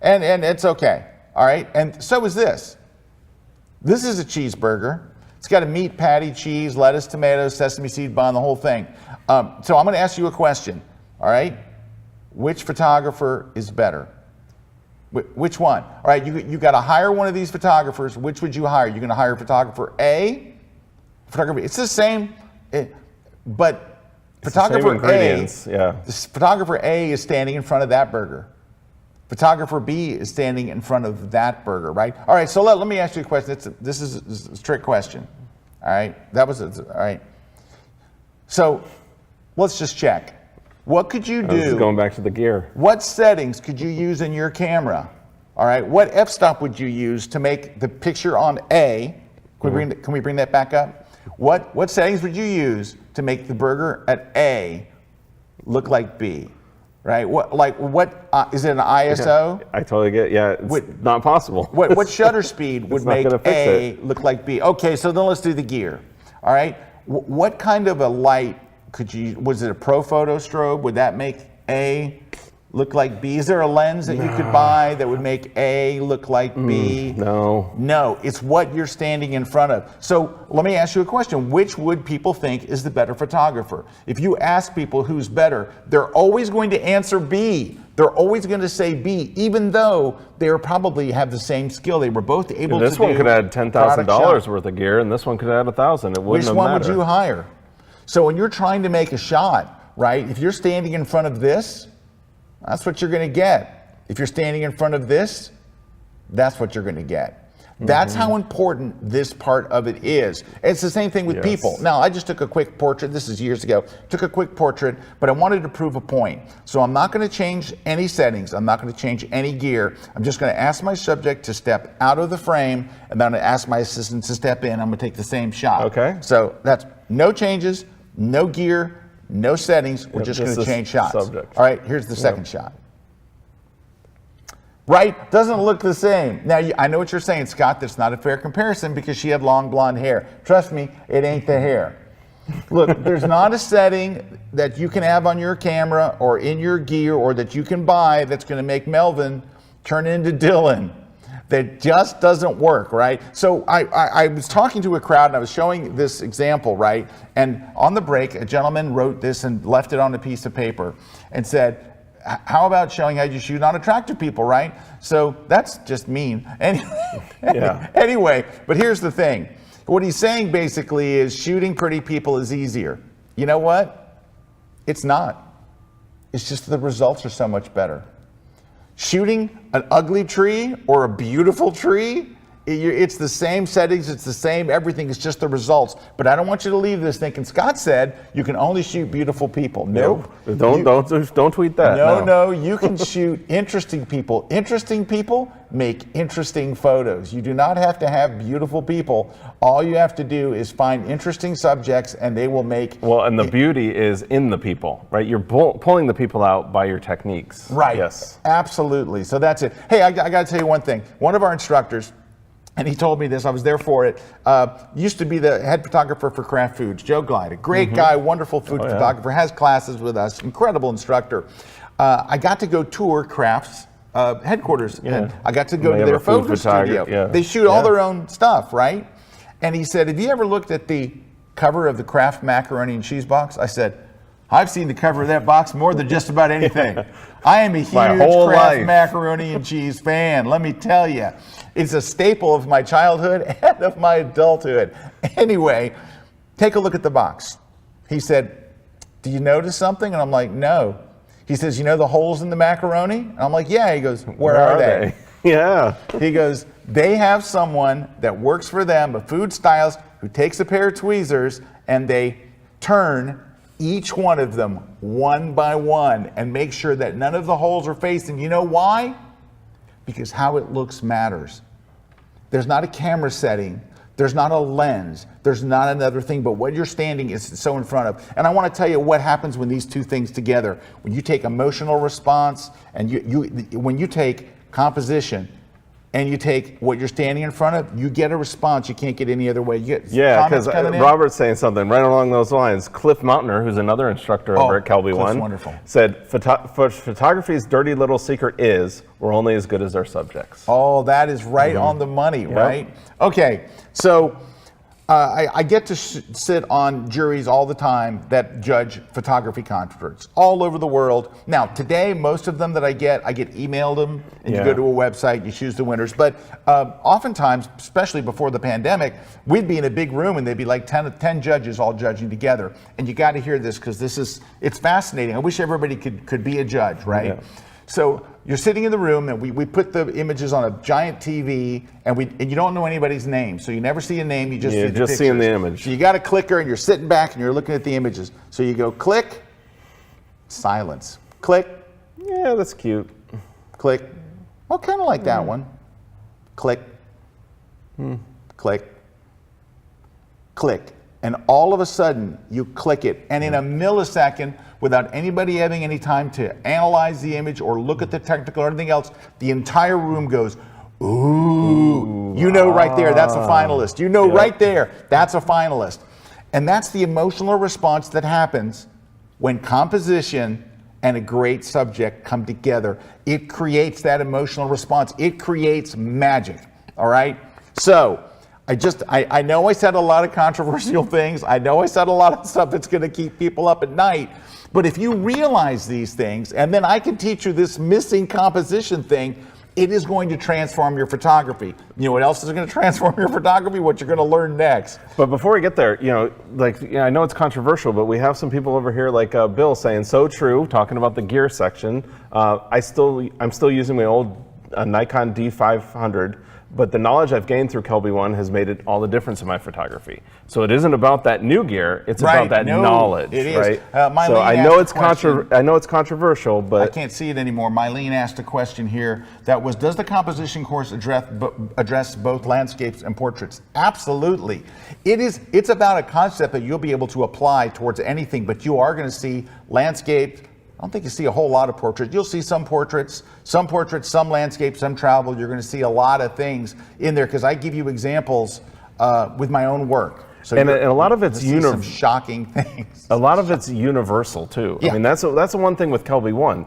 Speaker 2: And it's okay, all right? And so is this. This is a cheeseburger. It's got a meat patty, cheese, lettuce, tomatoes, sesame seed bun, the whole thing. So I'm going to ask you a question, all right? Which photographer is better? Which one? All right, you got to hire one of these photographers. Which would you hire? You're going to hire photographer A, photographer B. It's the same, but photographer photographer A is standing in front of that burger. Photographer B is standing in front of that burger, right? All right, so let me ask you a question. This is a trick question, all right? All right. So let's just check. What could you do?
Speaker 1: This is going back to the gear.
Speaker 2: What settings could you use in your camera? All right, what f-stop would you use to make the picture on A? Can we bring that back up? What settings would you use to make the burger at A look like B? Right? What is it, an ISO?
Speaker 1: I totally get it. Yeah, it's not possible.
Speaker 2: What shutter speed would make A look like B? Okay, so then let's do the gear. All right. What kind of a light could you? Was it a pro photo strobe? Would that make A look like B? Is there a lens that you could buy that would make A look like B?
Speaker 1: No.
Speaker 2: No, it's what you're standing in front of. So let me ask you a question. Which would people think is the better photographer? If you ask people who's better, they're always going to answer B. They're always going to say B, even though they probably have the same skill. They were both able to do.
Speaker 1: This one could add $10,000 worth of gear, and this one could add $1,000. It wouldn't
Speaker 2: Which
Speaker 1: have
Speaker 2: one
Speaker 1: mattered.
Speaker 2: would you hire? So when you're trying to make a shot, right, if you're standing in front of this, that's what you're going to get. If you're standing in front of this, that's what you're going to get. That's how important this part of it is. It's the same thing with people. Now, I just took a quick portrait. This is years ago. Took a quick portrait, but I wanted to prove a point. So I'm not going to change any settings. I'm not going to change any gear. I'm just going to ask my subject to step out of the frame, and then I'm going to ask my assistant to step in. I'm going to take the same shot.
Speaker 1: Okay.
Speaker 2: So that's no changes, no gear, no settings. We're just going to change shots.
Speaker 1: Subject.
Speaker 2: All right, here's the second shot. Right? Doesn't look the same. Now, I know what you're saying, Scott. That's not a fair comparison because she had long blonde hair. Trust me, it ain't the hair. Look, there's not a setting that you can have on your camera or in your gear or that you can buy that's going to make Melvin turn into Dylan. That just doesn't work, right? So I was talking to a crowd and I was showing this example, right? And on the break, a gentleman wrote this and left it on a piece of paper and said, how about showing how you shoot on attractive people, right? So that's just mean. Anyway, but here's the thing. What he's saying basically is shooting pretty people is easier. You know what? It's not. It's just the results are so much better. Shooting an ugly tree or a beautiful tree, it's the same settings, it's the same everything, it's just the results. But I don't want you to leave this thinking, Scott said you can only shoot beautiful people. Nope.
Speaker 1: Don't tweet that.
Speaker 2: No, you can shoot interesting people. Interesting people make interesting photos. You do not have to have beautiful people. All you have to do is find interesting subjects and they will make...
Speaker 1: Well, and the beauty is in the people, right? You're pulling the people out by your techniques.
Speaker 2: Right.
Speaker 1: Yes.
Speaker 2: Absolutely. So that's it. Hey, I got to tell you one thing. One of our instructors, And he told me this, I was there for it. Used to be the head photographer for Kraft Foods, Joe Glide, a great guy, wonderful food photographer, has classes with us, incredible instructor. I got to go tour Kraft's headquarters, and I got to go to their photo studio. They shoot all their own stuff, right? And he said, have you ever looked at the cover of the Kraft macaroni and cheese box? I said, I've seen the cover of that box more than just about anything. I am a huge Kraft macaroni and cheese fan, let me tell you. It's a staple of my childhood and of my adulthood. Anyway, take a look at the box. He said, do you notice something? And I'm like, no. He says, you know the holes in the macaroni? And I'm like, yeah. He goes, where are they?
Speaker 1: Yeah.
Speaker 2: He goes, they have someone that works for them, a food stylist, who takes a pair of tweezers and they turn each one of them one by one and make sure that none of the holes are facing. You know why? Because how it looks matters. There's not a camera setting, there's not a lens, there's not another thing, but what you're standing is so in front of. And I want to tell you what happens when these two things together. When you take emotional response and when you take composition and you take what you're standing in front of, you get a response you can't get any other way. You get
Speaker 1: because Robert's saying something right along those lines. Cliff Mountainer, who's another instructor over at KelbyOne, said, photography's dirty little secret is we're only as good as our subjects.
Speaker 2: Oh, that is right on the money, right? Okay, so I get to sit on juries all the time that judge photography concerts all over the world. Now, today, most of them that I get emailed them, and you go to a website, you choose the winners. But oftentimes, especially before the pandemic, we'd be in a big room and they'd be like 10 judges all judging together. And you got to hear this because it's fascinating. I wish everybody could be a judge, right? Yeah. So you're sitting in the room and we put the images on a giant TV and you don't know anybody's name. So you never see a name, you just see the pictures.
Speaker 1: Seeing the image.
Speaker 2: So you got a clicker and you're sitting back and you're looking at the images. So you go click, silence, click.
Speaker 1: Yeah, that's cute.
Speaker 2: Click. Well, kind of like that one. Click, click, click. And all of a sudden you click it and in a millisecond, without anybody having any time to analyze the image or look at the technical or anything else, the entire room goes, ooh. You know right there, that's a finalist. You know right there, that's a finalist. And that's the emotional response that happens when composition and a great subject come together. It creates that emotional response. It creates magic, all right? So, I know I said a lot of controversial things. I know I said a lot of stuff that's going to keep people up at night. But if you realize these things, and then I can teach you this missing composition thing, it is going to transform your photography. You know what else is going to transform your photography? What you're going to learn next.
Speaker 1: But before we get there, I know it's controversial, but we have some people over here like Bill saying, so true, talking about the gear section. I'm still using my old Nikon D500. But the knowledge I've gained through KelbyOne has made it all the difference in my photography. So it isn't about that new gear; it's about that knowledge, right? So I know it's controversial, but
Speaker 2: I can't see it anymore. Mylene asked a question here that was: does the composition course address both landscapes and portraits? Absolutely. It is. It's about a concept that you'll be able to apply towards anything, but you are going to see landscapes. I don't think you see a whole lot of portraits. You'll see some portraits, some landscapes, some travel. You're going to see a lot of things in there because I give you examples with my own work. So
Speaker 1: and a lot of it's
Speaker 2: some shocking things.
Speaker 1: A lot of it's universal too.
Speaker 2: Yeah.
Speaker 1: I mean, that's the one thing with KelbyOne.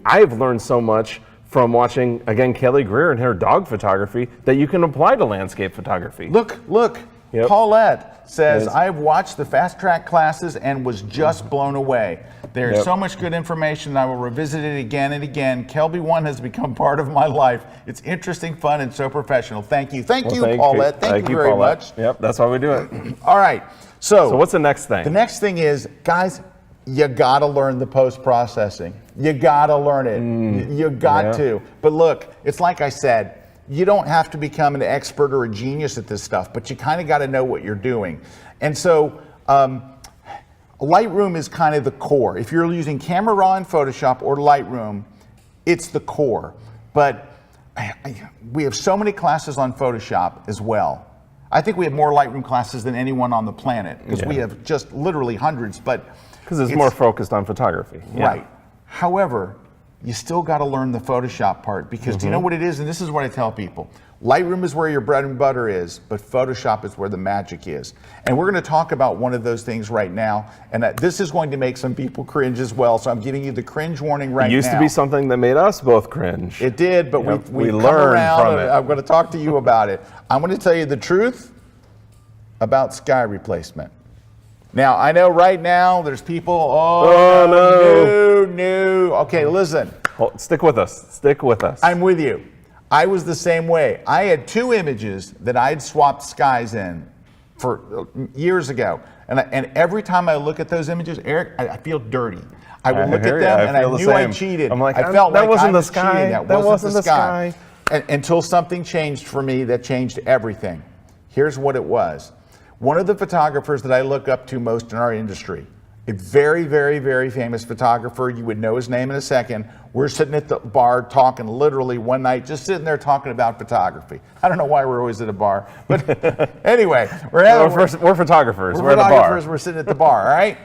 Speaker 1: I've learned so much from watching again Kelly Greer and her dog photography that you can apply to landscape photography.
Speaker 2: Look. Yep. Paulette says, I've watched the FastTrack classes and was just blown away. There's so much good information. I will revisit it again and again. KelbyOne has become part of my life. It's interesting, fun, and so professional. Thank you. Thank you, Paulette. Thank you very much.
Speaker 1: Yep, that's why we do it.
Speaker 2: All right. So
Speaker 1: what's the next thing?
Speaker 2: The next thing is, guys, you got to learn the post-processing. You got to learn it. You got to. But look, it's like I said, you don't have to become an expert or a genius at this stuff, but you kind of got to know what you're doing. And so Lightroom is kind of the core. If you're using Camera Raw in Photoshop or Lightroom, it's the core. But we have so many classes on Photoshop as well. I think we have more Lightroom classes than anyone on the planet because we have just literally hundreds. But
Speaker 1: because it's more focused on photography.
Speaker 2: Right. However, you still got to learn the Photoshop part, because do you know what it is? And this is what I tell people. Lightroom is where your bread and butter is, but Photoshop is where the magic is. And we're going to talk about one of those things right now, and this is going to make some people cringe as well, so I'm giving you the cringe warning right now.
Speaker 1: It used to be something that made us both cringe.
Speaker 2: It did, but we learned from it. I'm going to talk to you about it. I'm going to tell you the truth about sky replacement. Now, I know right now there's people, no. Okay, listen.
Speaker 1: Well, stick with us. Stick with us.
Speaker 2: I'm with you. I was the same way. I had 2 images that I'd swapped skies in for years ago. And every time I look at those images, Eric, I feel dirty. I would look at them and I knew I cheated.
Speaker 1: I'm like,
Speaker 2: I felt
Speaker 1: that
Speaker 2: like
Speaker 1: wasn't
Speaker 2: I
Speaker 1: the
Speaker 2: was
Speaker 1: sky.
Speaker 2: cheating.
Speaker 1: That wasn't the sky.
Speaker 2: Until something changed for me that changed everything. Here's what it was. One of the photographers that I look up to most in our industry, a very, very, very famous photographer, you would know his name in a second. We're sitting at the bar talking literally one night, just sitting there talking about photography. I don't know why we're always at a bar, but anyway, we're photographers.
Speaker 1: We're at a bar.
Speaker 2: We're sitting at the bar, all right?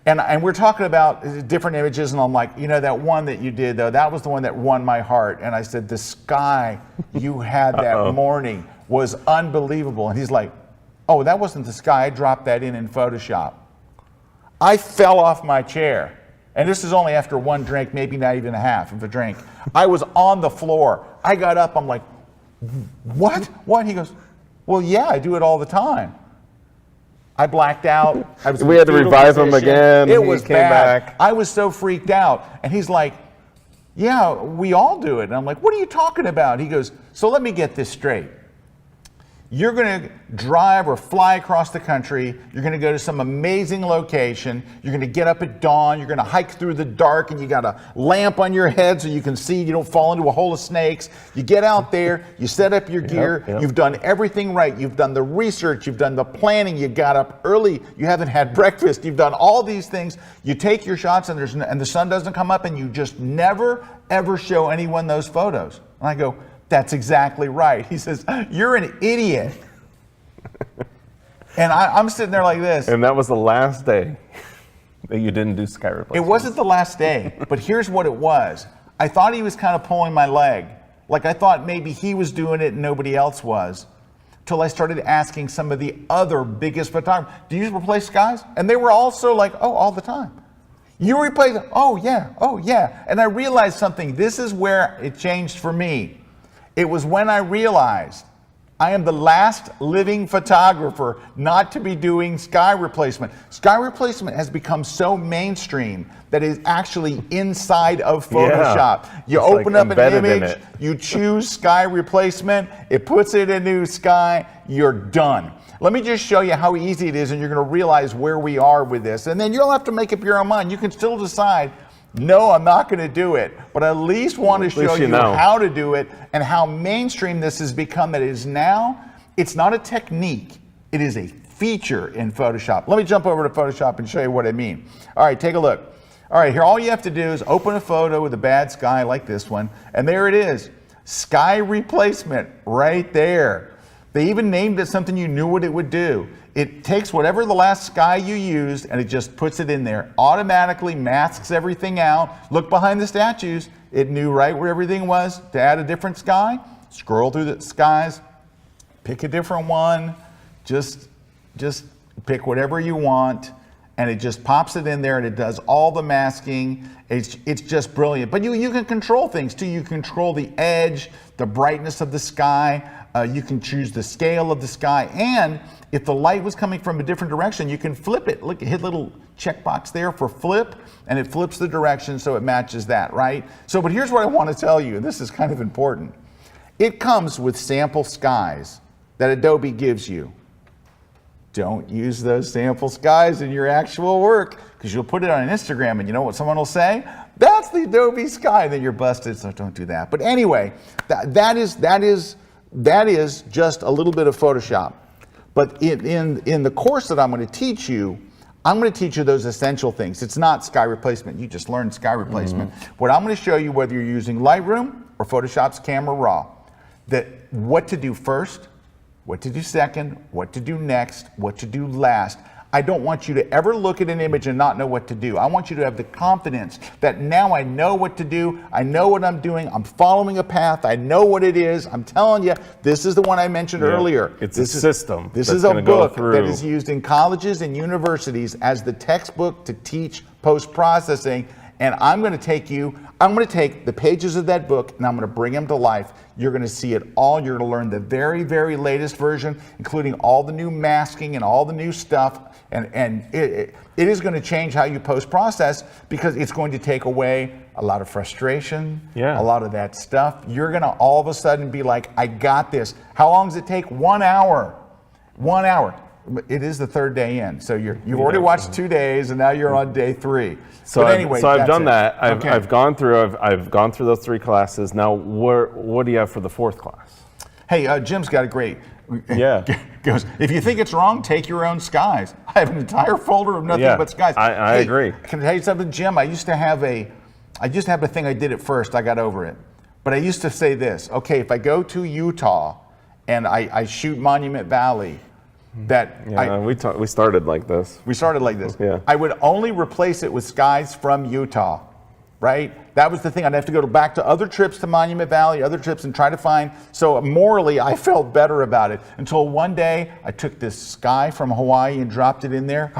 Speaker 2: And we're talking about different images, and I'm like, that one that you did, though, that was the one that won my heart. And I said, the sky you had that morning was unbelievable. And he's like, oh, that wasn't the sky. I dropped that in Photoshop. I fell off my chair. And this is only after 1 drink, maybe not even a half of a drink. I was on the floor. I got up. I'm like, what? What? He goes, well, yeah, I do it all the time. I blacked out.
Speaker 1: We had to revive him again.
Speaker 2: It was
Speaker 1: came
Speaker 2: bad.
Speaker 1: back.
Speaker 2: I was so freaked out. And he's like, yeah, we all do it. And I'm like, what are you talking about? He goes, so let me get this straight. You're going to drive or fly across the country. You're going to go to some amazing location. You're going to get up at dawn. You're going to hike through the dark, and you got a lamp on your head so you can see you don't fall into a hole of snakes. You get out there. You set up your gear.
Speaker 1: Yep.
Speaker 2: You've done everything right. You've done the research. You've done the planning. You got up early. You haven't had breakfast. You've done all these things. You take your shots, and the sun doesn't come up, and you just never, ever show anyone those photos. And I go, that's exactly right. He says, you're an idiot. And I'm sitting there like this.
Speaker 1: And that was the last day that you didn't do sky replacement.
Speaker 2: It wasn't the last day, but here's what it was. I thought he was kind of pulling my leg. Like I thought maybe he was doing it and nobody else was. Till I started asking some of the other biggest photographers, do you replace skies? And they were also like, oh, all the time. You replace it? Oh yeah. And I realized something. This is where it changed for me. It was when I realized I am the last living photographer not to be doing sky replacement. Sky replacement has become so mainstream that it's actually inside of Photoshop.
Speaker 1: Yeah.
Speaker 2: You open up an image, you choose sky replacement, it puts it in new sky, you're done. Let me just show you how easy it is, and you're going to realize where we are with this. And then you'll have to make up your own mind. You can still decide, no, I'm not going to do it, but I at least want to show you how to do it and how mainstream this has become. That it is now, it's not a technique, it is a feature in Photoshop. Let me jump over to Photoshop and show you what I mean. All right, take a look. All right, here all you have to do is open a photo with a bad sky like this one, and there it is, sky replacement right there. They even named it something you knew what it would do. It takes whatever the last sky you used and it just puts it in there. Automatically masks everything out. Look behind the statues. It knew right where everything was. To add a different sky, scroll through the skies, pick a different one, just pick whatever you want, and it just pops it in there and it does all the masking. It's just brilliant. But you can control things too. You control the edge, the brightness of the sky. You can choose the scale of the sky, and if the light was coming from a different direction, you can flip it. Look, hit little checkbox there for flip, and it flips the direction so it matches that, right? So, but here's what I want to tell you, and this is kind of important. It comes with sample skies that Adobe gives you. Don't use those sample skies in your actual work, because you'll put it on Instagram, and you know what someone will say? That's the Adobe sky. Then you're busted, so don't do that. But anyway, that is just a little bit of Photoshop. But in the course that I'm going to teach you, I'm going to teach you those essential things. It's not sky replacement. You just learned sky replacement. What I'm going to show you, whether you're using Lightroom or Photoshop's Camera Raw, that what to do first, what to do second, what to do next, what to do last. I don't want you to ever look at an image and not know what to do. I want you to have the confidence that now I know what to do. I know what I'm doing. I'm following a path. I know what it is. I'm telling you, this is the one I mentioned earlier.
Speaker 1: It's a system.
Speaker 2: This is a book that is used in colleges and universities as the textbook to teach post-processing. And I'm going to take the pages of that book and I'm going to bring them to life. You're going to see it all. You're going to learn the very, very latest version, including all the new masking and all the new stuff. And it is going to change how you post-process because it's going to take away a lot of frustration, a lot of that stuff. You're going to all of a sudden be like, I got this. How long does it take? 1 hour. 1 hour. It is the third day in. So you've already watched 2 days and now you're on day 3.
Speaker 1: So
Speaker 2: anyway,
Speaker 1: I've done that. I've gone through those 3 classes. Now what do you have for the 4th class?
Speaker 2: Hey, Jim's got a great.
Speaker 1: Yeah.
Speaker 2: Goes, if you think it's wrong, take your own skies. I have an entire folder of nothing but skies.
Speaker 1: I agree.
Speaker 2: Can I tell you something, Jim? I used to have a thing I did at first. I got over it. But I used to say this, okay, if I go to Utah and I shoot Monument Valley,
Speaker 1: we started like this.
Speaker 2: We started like this.
Speaker 1: Yeah.
Speaker 2: I would only replace it with skies from Utah, right? That was the thing. I'd have to go back to other trips to Monument Valley, other trips, and try to find. So morally, I felt better about it until one day I took this sky from Hawaii and dropped it in there.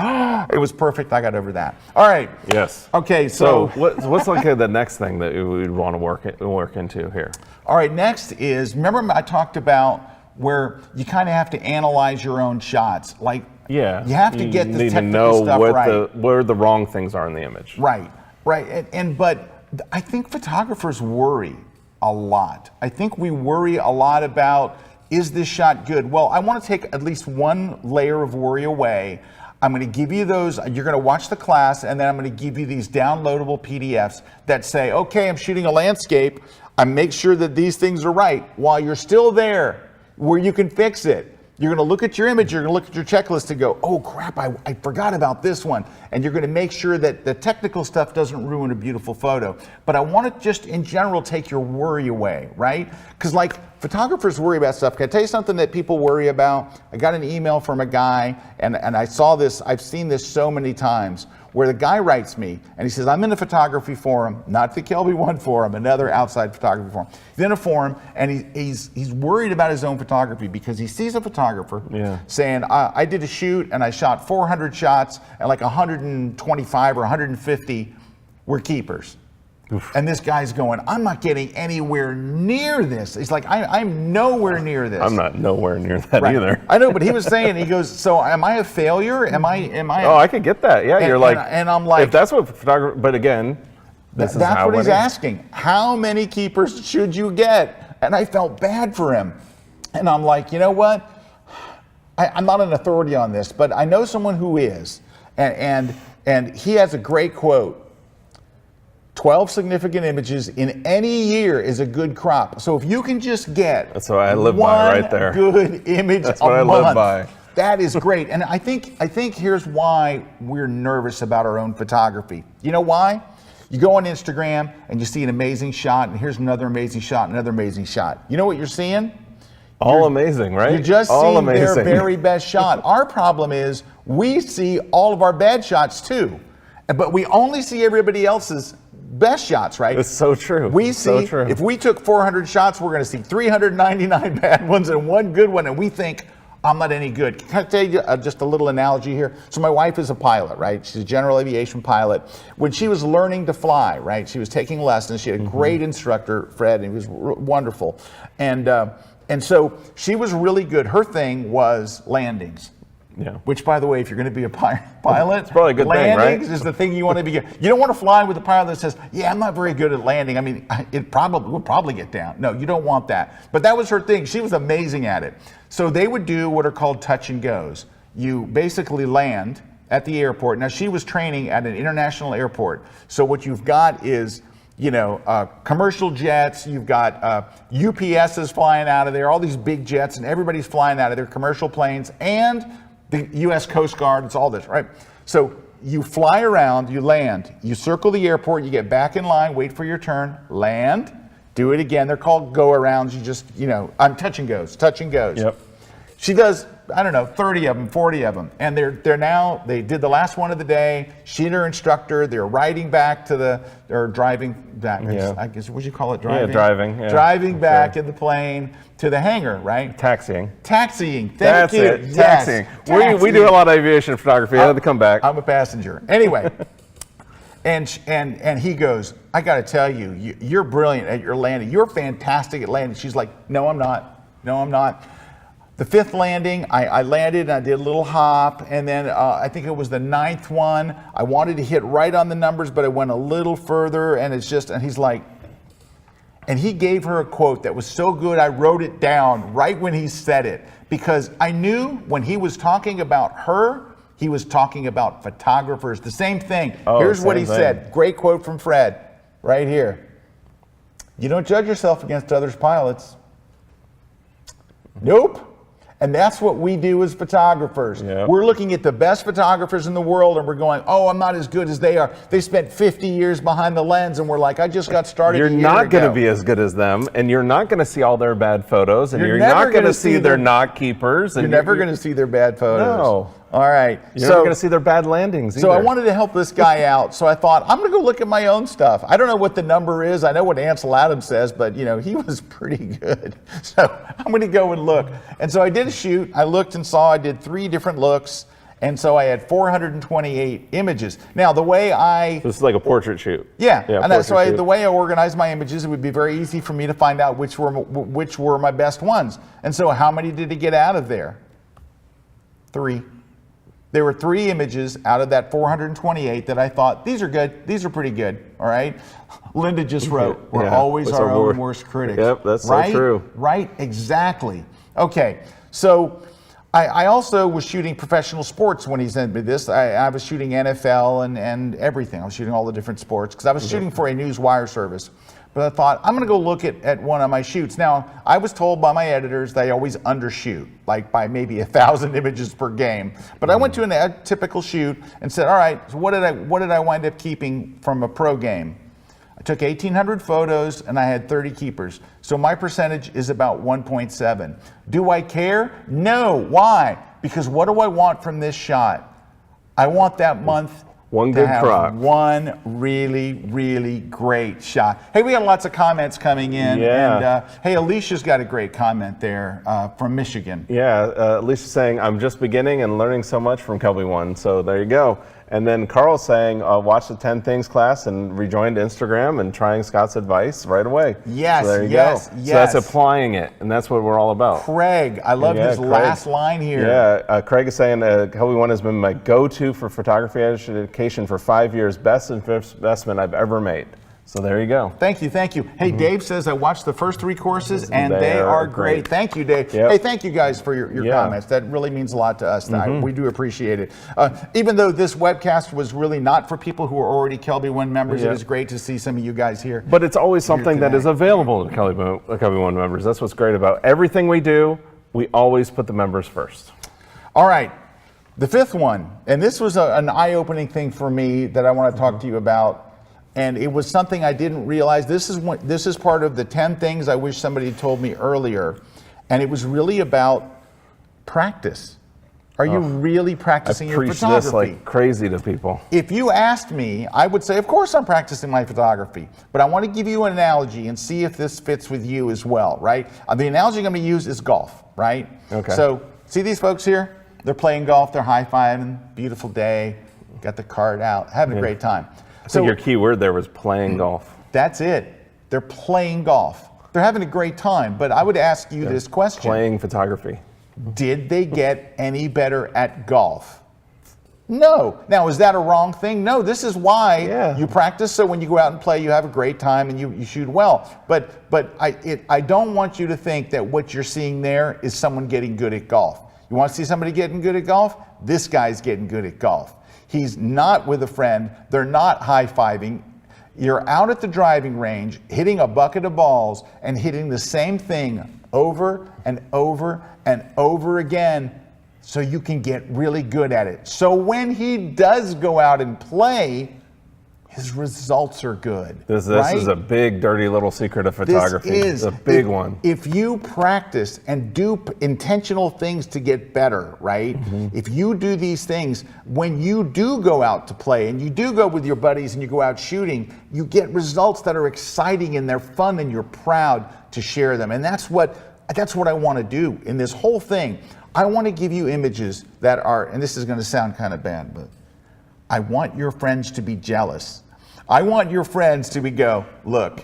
Speaker 2: It was perfect. I got over that. All right.
Speaker 1: Yes.
Speaker 2: Okay.
Speaker 1: So what's like the next thing that we would want to work into here?
Speaker 2: All right. Next is, remember I talked about where you kind of have to analyze your own shots. Like, you have to get the technical stuff right.
Speaker 1: Where the wrong things are in the image.
Speaker 2: Right. But I think photographers worry a lot. I think we worry a lot about, is this shot good? Well, I want to take at least one layer of worry away. I'm going to give you those, you're going to watch the class, and then I'm going to give you these downloadable PDFs that say, okay, I'm shooting a landscape. I make sure that these things are right. While you're still there, where you can fix it. You're going to look at your image, you're going to look at your checklist and go, oh crap, I forgot about this one. And you're going to make sure that the technical stuff doesn't ruin a beautiful photo. But I want to just in general take your worry away, right? Because like photographers worry about stuff. Can I tell you something that people worry about? I got an email from a guy and I saw this, I've seen this so many times, where the guy writes me and he says, I'm in a photography forum, not the KelbyOne forum, another outside photography forum. He's in a forum and he's worried about his own photography because he sees a photographer saying, I did a shoot and I shot 400 shots and like 125 or 150 were keepers. Oof. And this guy's going, I'm not getting anywhere near this. He's like, I'm nowhere near this.
Speaker 1: I'm not nowhere near that either.
Speaker 2: I know, but he was saying, he goes, so am I a failure? Am I?
Speaker 1: Oh, I could get that. Yeah, you're like,
Speaker 2: and I'm like,
Speaker 1: if that's what photographer, but again, that's
Speaker 2: what he's asking. How many keepers should you get? And I felt bad for him. And I'm like, you know what? I'm not an authority on this, but I know someone who is. And he has a great quote. 12 significant images in any year is a good crop. So if you can just get
Speaker 1: that's what I live by right there.
Speaker 2: Good image
Speaker 1: that's
Speaker 2: a
Speaker 1: what
Speaker 2: month,
Speaker 1: I live by.
Speaker 2: That is great. And I think here's why we're nervous about our own photography. You know why? You go on Instagram and you see an amazing shot, and here's another amazing shot, another amazing shot. You know what you're seeing?
Speaker 1: All amazing, right?
Speaker 2: You're just seeing their very best shot. Our problem is we see all of our bad shots too, but we only see everybody else's best shots, right?
Speaker 1: It's so true.
Speaker 2: If we took 400 shots, we're going to see 399 bad ones and one good one, and we think, I'm not any good. Can I tell you just a little analogy here? So my wife is a pilot, right? She's a general aviation pilot. When she was learning to fly, right, she was taking lessons. She had a great instructor, Fred, and he was wonderful. And so she was really good. Her thing was landings.
Speaker 1: Yeah.
Speaker 2: Which, by the way, if you're going to be a pilot,
Speaker 1: it's probably a good thing, right?
Speaker 2: Landings is the thing you want to be good. You don't want to fly with a pilot that says, yeah, I'm not very good at landing. I mean, we'll probably get down. No, you don't want that. But that was her thing. She was amazing at it. So they would do what are called touch and goes. You basically land at the airport. Now, she was training at an international airport. So what you've got is, commercial jets, you've got UPSs flying out of there, all these big jets, and everybody's flying out of there, commercial planes, and the U.S. Coast Guard, it's all this, right? So you fly around, you land, you circle the airport, you get back in line, wait for your turn, land, do it again. They're called go-arounds. You just, I'm touch and goes.
Speaker 1: Yep.
Speaker 2: She does I don't know, 30 of them, 40 of them. And they did the last one of the day. She and her instructor, they're riding back or driving back.
Speaker 1: Yeah.
Speaker 2: I guess, would you call it driving?
Speaker 1: Yeah, driving. Yeah.
Speaker 2: Driving back in the plane to the hangar, right?
Speaker 1: Taxiing.
Speaker 2: Taxiing. Thank
Speaker 1: That's
Speaker 2: you.
Speaker 1: it.
Speaker 2: Yes.
Speaker 1: Taxiing. We do a lot of aviation photography. I had to come back.
Speaker 2: I'm a passenger. Anyway. And he goes, I got to tell you, you're brilliant at your landing. You're fantastic at landing. She's like, no, I'm not. No, I'm not. The fifth landing, I landed and I did a little hop. And then I think it was the ninth one. I wanted to hit right on the numbers, but I went a little further. And and he's like, and he gave her a quote that was so good, I wrote it down right when he said it. Because I knew when he was talking about her, he was talking about photographers. The same thing. Here's what he said. Great quote from Fred, right here. You don't judge yourself against others' pilots. Nope. And that's what we do as photographers.
Speaker 1: Yep.
Speaker 2: We're looking at the best photographers in the world and we're going, oh, I'm not as good as they are. They spent 50 years behind the lens and we're like, I just got started.
Speaker 1: You're not going to be as good as them, and you're not going to see all their bad photos, and you're not going to see their knock keepers.
Speaker 2: You're never going to see their bad photos.
Speaker 1: No.
Speaker 2: All right.
Speaker 1: You're not going to see their bad landings either.
Speaker 2: So I wanted to help this guy out. So I thought, I'm going to go look at my own stuff. I don't know what the number is. I know what Ansel Adams says, but he was pretty good. So I'm going to go and look. And so I did a shoot. I looked and saw I did 3 different looks. And so I had 428 images. Now the way
Speaker 1: This is like a portrait shoot.
Speaker 2: Yeah.
Speaker 1: And
Speaker 2: the way I organized my images, it would be very easy for me to find out which were my best ones. And so how many did he get out of there? 3. There were 3 images out of that 428 that I thought, these are good. These are pretty good. All right. Linda just wrote, we're always our own worst critics.
Speaker 1: Yep, that's
Speaker 2: right?
Speaker 1: so true.
Speaker 2: Right, exactly. Okay, so I also was shooting professional sports when he sent me this. I was shooting NFL and everything. I was shooting all the different sports because I was shooting for a news wire service. But I thought, I'm going to go look at one of my shoots. Now, I was told by my editors they always undershoot, like by maybe 1,000 images per game. But I went to a typical shoot and said, all right, so what did I wind up keeping from a pro game? I took 1,800 photos and I had 30 keepers. So my percentage is about 1.7. Do I care? No. Why? Because what do I want from this shot? I want that month
Speaker 1: one
Speaker 2: to
Speaker 1: good
Speaker 2: have
Speaker 1: crop.
Speaker 2: one really, really great shot. Hey, we got lots of comments coming in.
Speaker 1: Yeah.
Speaker 2: And hey, Alicia's got a great comment there from Michigan.
Speaker 1: Yeah, Alicia's saying, I'm just beginning and learning so much from KelbyOne. So there you go. And then Carl's saying, watch the 10 Things class and rejoined Instagram and trying Scott's advice right away.
Speaker 2: Yes,
Speaker 1: so there you
Speaker 2: yes,
Speaker 1: go.
Speaker 2: yes.
Speaker 1: So that's applying it, and that's what we're all about.
Speaker 2: Craig, I love his
Speaker 1: Craig.
Speaker 2: last line here.
Speaker 1: Yeah, Craig is saying KelbyOne has been my go-to for photography education for 5 years. Best investment I've ever made. So there you go.
Speaker 2: Thank you, thank you. Hey, Dave says I watched the first 3 courses and they are great. Thank you, Dave.
Speaker 1: Yep.
Speaker 2: Hey, thank you guys for your comments. That really means a lot to us. We do appreciate it. Even though this webcast was really not for people who are already KelbyOne members, it is great to see some of you guys here.
Speaker 1: But it's always something that is available to KelbyOne members. That's what's great about everything we do. We always put the members first.
Speaker 2: All right. The 5th one, and this was an eye-opening thing for me that I want to talk to you about. And it was something I didn't realize. This is part of the 10 things I wish somebody had told me earlier. And it was really about practice. Are you really practicing your photography?
Speaker 1: I preach this like crazy to people.
Speaker 2: If you asked me, I would say, of course I'm practicing my photography. But I want to give you an analogy and see if this fits with you as well, right? The analogy I'm going to use is golf, right?
Speaker 1: Okay.
Speaker 2: So, see these folks here? They're playing golf, they're high-fiving, beautiful day, got the cart out, having a great time.
Speaker 1: I think your key word there was playing golf.
Speaker 2: That's it. They're playing golf. They're having a great time. But I would ask you this question.
Speaker 1: Playing photography.
Speaker 2: Did they get any better at golf? No. Now, is that a wrong thing? No, this is why you practice, so when you go out and play, you have a great time and you shoot well. But I don't want you to think that what you're seeing there is someone getting good at golf. You want to see somebody getting good at golf? This guy's getting good at golf. He's not with a friend. They're not high-fiving. You're out at the driving range, hitting a bucket of balls and hitting the same thing over and over and over again so you can get really good at it. So when he does go out and play, his results are good.
Speaker 1: This
Speaker 2: right?
Speaker 1: is a big, dirty little secret of photography.
Speaker 2: This is
Speaker 1: a big one.
Speaker 2: If you practice and do intentional things to get better, right? If you do these things, when you do go out to play and you do go with your buddies and you go out shooting, you get results that are exciting and they're fun and you're proud to share them. And that's what I want to do in this whole thing. I want to give you images that are, and this is going to sound kind of bad, but I want your friends to be jealous. I want your friends to go, look,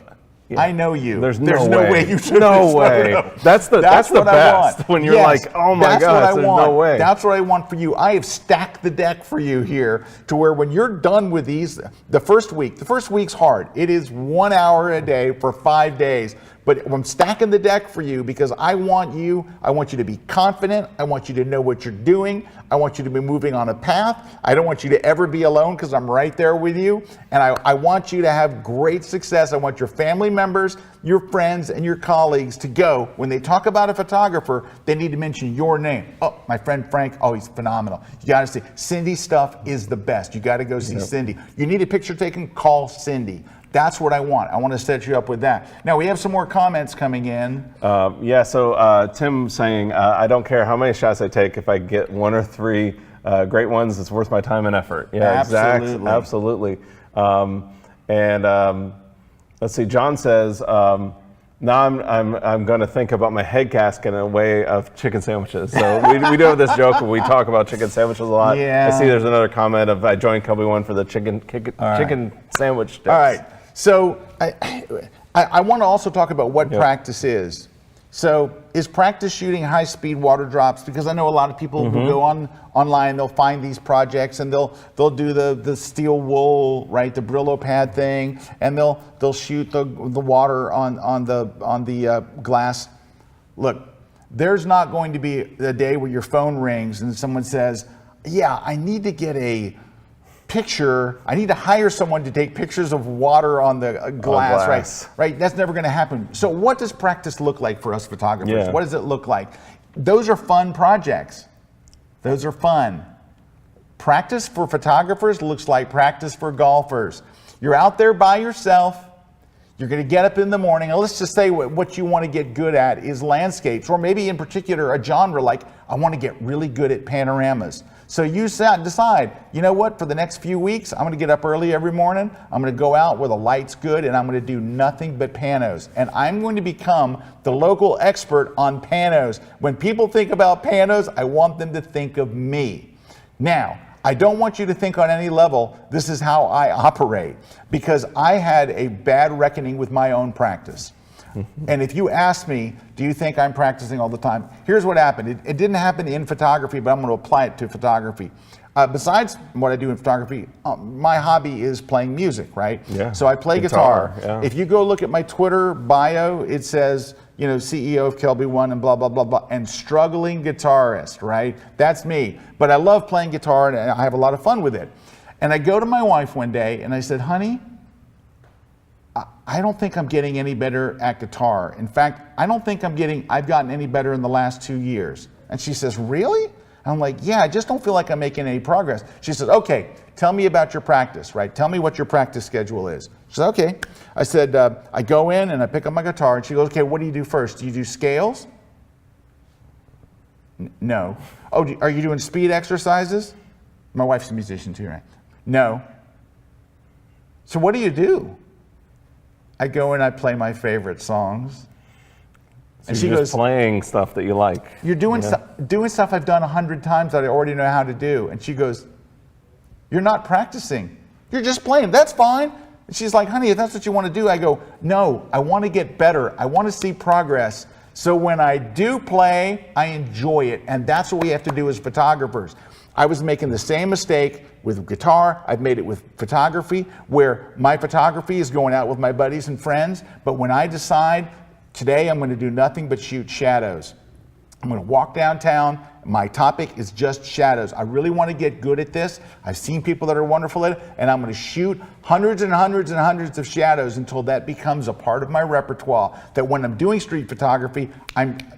Speaker 2: I know you.
Speaker 1: There's no way
Speaker 2: you took
Speaker 1: no
Speaker 2: this
Speaker 1: way.
Speaker 2: photo.
Speaker 1: That's the best when you're like, oh my gosh, there's no way.
Speaker 2: That's what I want for you. I have stacked the deck for you here to where when you're done with these, the first week's hard. It is 1 hour a day for 5 days. But I'm stacking the deck for you because I want you to be confident. I want you to know what you're doing. I want you to be moving on a path. I don't want you to ever be alone because I'm right there with you. And I want you to have great success. I want your family members, your friends, and your colleagues to go. When they talk about a photographer, they need to mention your name. Oh, my friend Frank, oh, he's phenomenal. You got to see, Cindy's stuff is the best. You got to go see Cindy. You need a picture taken, call Cindy. That's what I want. I want to set you up with that. Now, we have some more comments coming in.
Speaker 1: So Tim saying, I don't care how many shots I take, if I get 1 or 3 great ones, it's worth my time and effort. Yeah,
Speaker 2: absolutely.
Speaker 1: Absolutely. Let's see, John says, now I'm going to think about my head gasket in a way of chicken sandwiches. So we do have this joke when we talk about chicken sandwiches a lot.
Speaker 2: Yeah.
Speaker 1: I see there's another comment of I joined KelbyOne for the chicken sandwich tips.
Speaker 2: All right. So I want to also talk about what practice is. So is practice shooting high-speed water drops? Because I know a lot of people who go online, they'll find these projects and they'll do the steel wool, right, the Brillo pad thing, and they'll shoot the water on the glass. Look, there's not going to be a day where your phone rings and someone says, "Yeah, I need to get a picture. I need to hire someone to take pictures of water on the glass." Right? That's never going to happen. So what does practice look like for us photographers?
Speaker 1: Yeah.
Speaker 2: What does it look like? Those are fun projects. Those are fun. Practice for photographers looks like practice for golfers. You're out there by yourself. You're going to get up in the morning, and let's just say what you want to get good at is landscapes, or maybe in particular a genre like I want to get really good at panoramas. So you decide, you know what, for the next few weeks, I'm going to get up early every morning. I'm going to go out where the light's good, and I'm going to do nothing but panos. And I'm going to become the local expert on panos. When people think about panos, I want them to think of me. Now, I don't want you to think on any level, this is how I operate, because I had a bad reckoning with my own practice. And if you ask me, do you think I'm practicing all the time? Here's what happened. It didn't happen in photography, but I'm going to apply it to photography. Besides what I do in photography, my hobby is playing music, right?
Speaker 1: Yeah.
Speaker 2: So I play guitar.
Speaker 1: Yeah.
Speaker 2: If you go look at my Twitter bio, it says, CEO of KelbyOne and blah, blah, blah, blah, and struggling guitarist, right? That's me. But I love playing guitar and I have a lot of fun with it. And I go to my wife one day and I said, honey, I don't think I'm getting any better at guitar. In fact, I don't think I've gotten any better in the last 2 years. And she says, really? And I'm like, yeah, I just don't feel like I'm making any progress. She says, okay, tell me about your practice, right? Tell me what your practice schedule is. She said, okay. I said, I go in and I pick up my guitar, and she goes, okay, what do you do first? Do you do scales? No. Oh, are you doing speed exercises? My wife's a musician too, right? No. So what do you do? I go and I play my favorite songs.
Speaker 1: And she goes, playing stuff that you like.
Speaker 2: You're doing stuff I've done 100 times that I already know how to do. And she goes, you're not practicing. You're just playing. That's fine. And she's like, honey, if that's what you want to do. I go, no, I want to get better. I want to see progress. So when I do play, I enjoy it. And that's what we have to do as photographers. I was making the same mistake with guitar. I've made it with photography, where my photography is going out with my buddies and friends. But when I decide, today I'm going to do nothing but shoot shadows. I'm going to walk downtown. My topic is just shadows. I really want to get good at this. I've seen people that are wonderful at it, and I'm going to shoot hundreds and hundreds and hundreds of shadows until that becomes a part of my repertoire. That when I'm doing street photography,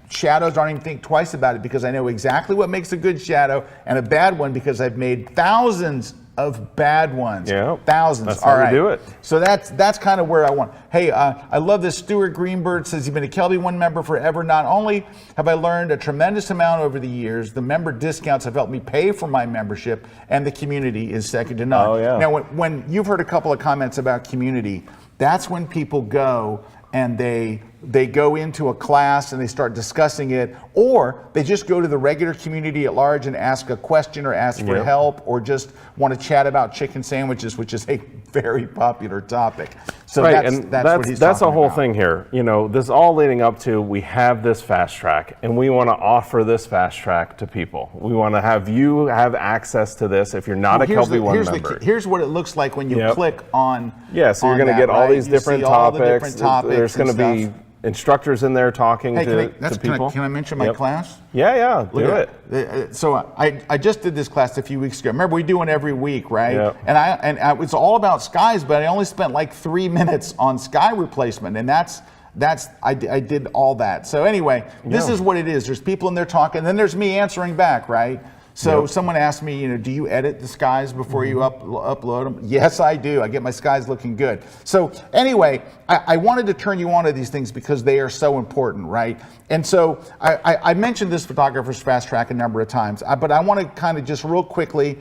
Speaker 2: shadows aren't even think twice about it, because I know exactly what makes a good shadow and a bad one, because I've made thousands of bad ones.
Speaker 1: Yeah,
Speaker 2: thousands.
Speaker 1: that's
Speaker 2: All
Speaker 1: how we
Speaker 2: right.
Speaker 1: do it.
Speaker 2: So that's kind of where I want. Hey, I love this. Stuart Greenberg says he's been a KelbyOne member forever. Not only have I learned a tremendous amount over the years, the member discounts have helped me pay for my membership, and the community is second to none.
Speaker 1: Oh, yeah.
Speaker 2: Now, when you've heard a couple of comments about community, that's when people go and they go into a class and they start discussing it, or they just go to the regular community at large and ask a question or ask for help, or just want to chat about chicken sandwiches, which is a very popular topic. So
Speaker 1: right,
Speaker 2: that's what he's
Speaker 1: that's the
Speaker 2: talking
Speaker 1: whole
Speaker 2: about.
Speaker 1: thing here. You know, this is all leading up to, we have this fast track, and we want to offer this fast track to people. We want to have you have access to this if you're not a KelbyOne member.
Speaker 2: Here's what it looks like when you click on.
Speaker 1: Yeah, so you're going to get all these different topics. There's going to be instructors in there talking to people.
Speaker 2: Can I mention my class?
Speaker 1: Yeah, do it.
Speaker 2: So I just did this class a few weeks ago. Remember, we do one every week, right?
Speaker 1: Yep.
Speaker 2: And it was all about skies, but I only spent like 3 minutes on sky replacement, and I did all that. So anyway, this is what it is. There's people in there talking, and then there's me answering back, right? So someone asked me, do you edit the skies before you upload them? Yes, I do. I get my skies looking good. So anyway, I wanted to turn you on to these things because they are so important, right? And so I mentioned this Photographer's Fast Track a number of times, but I want to kind of just real quickly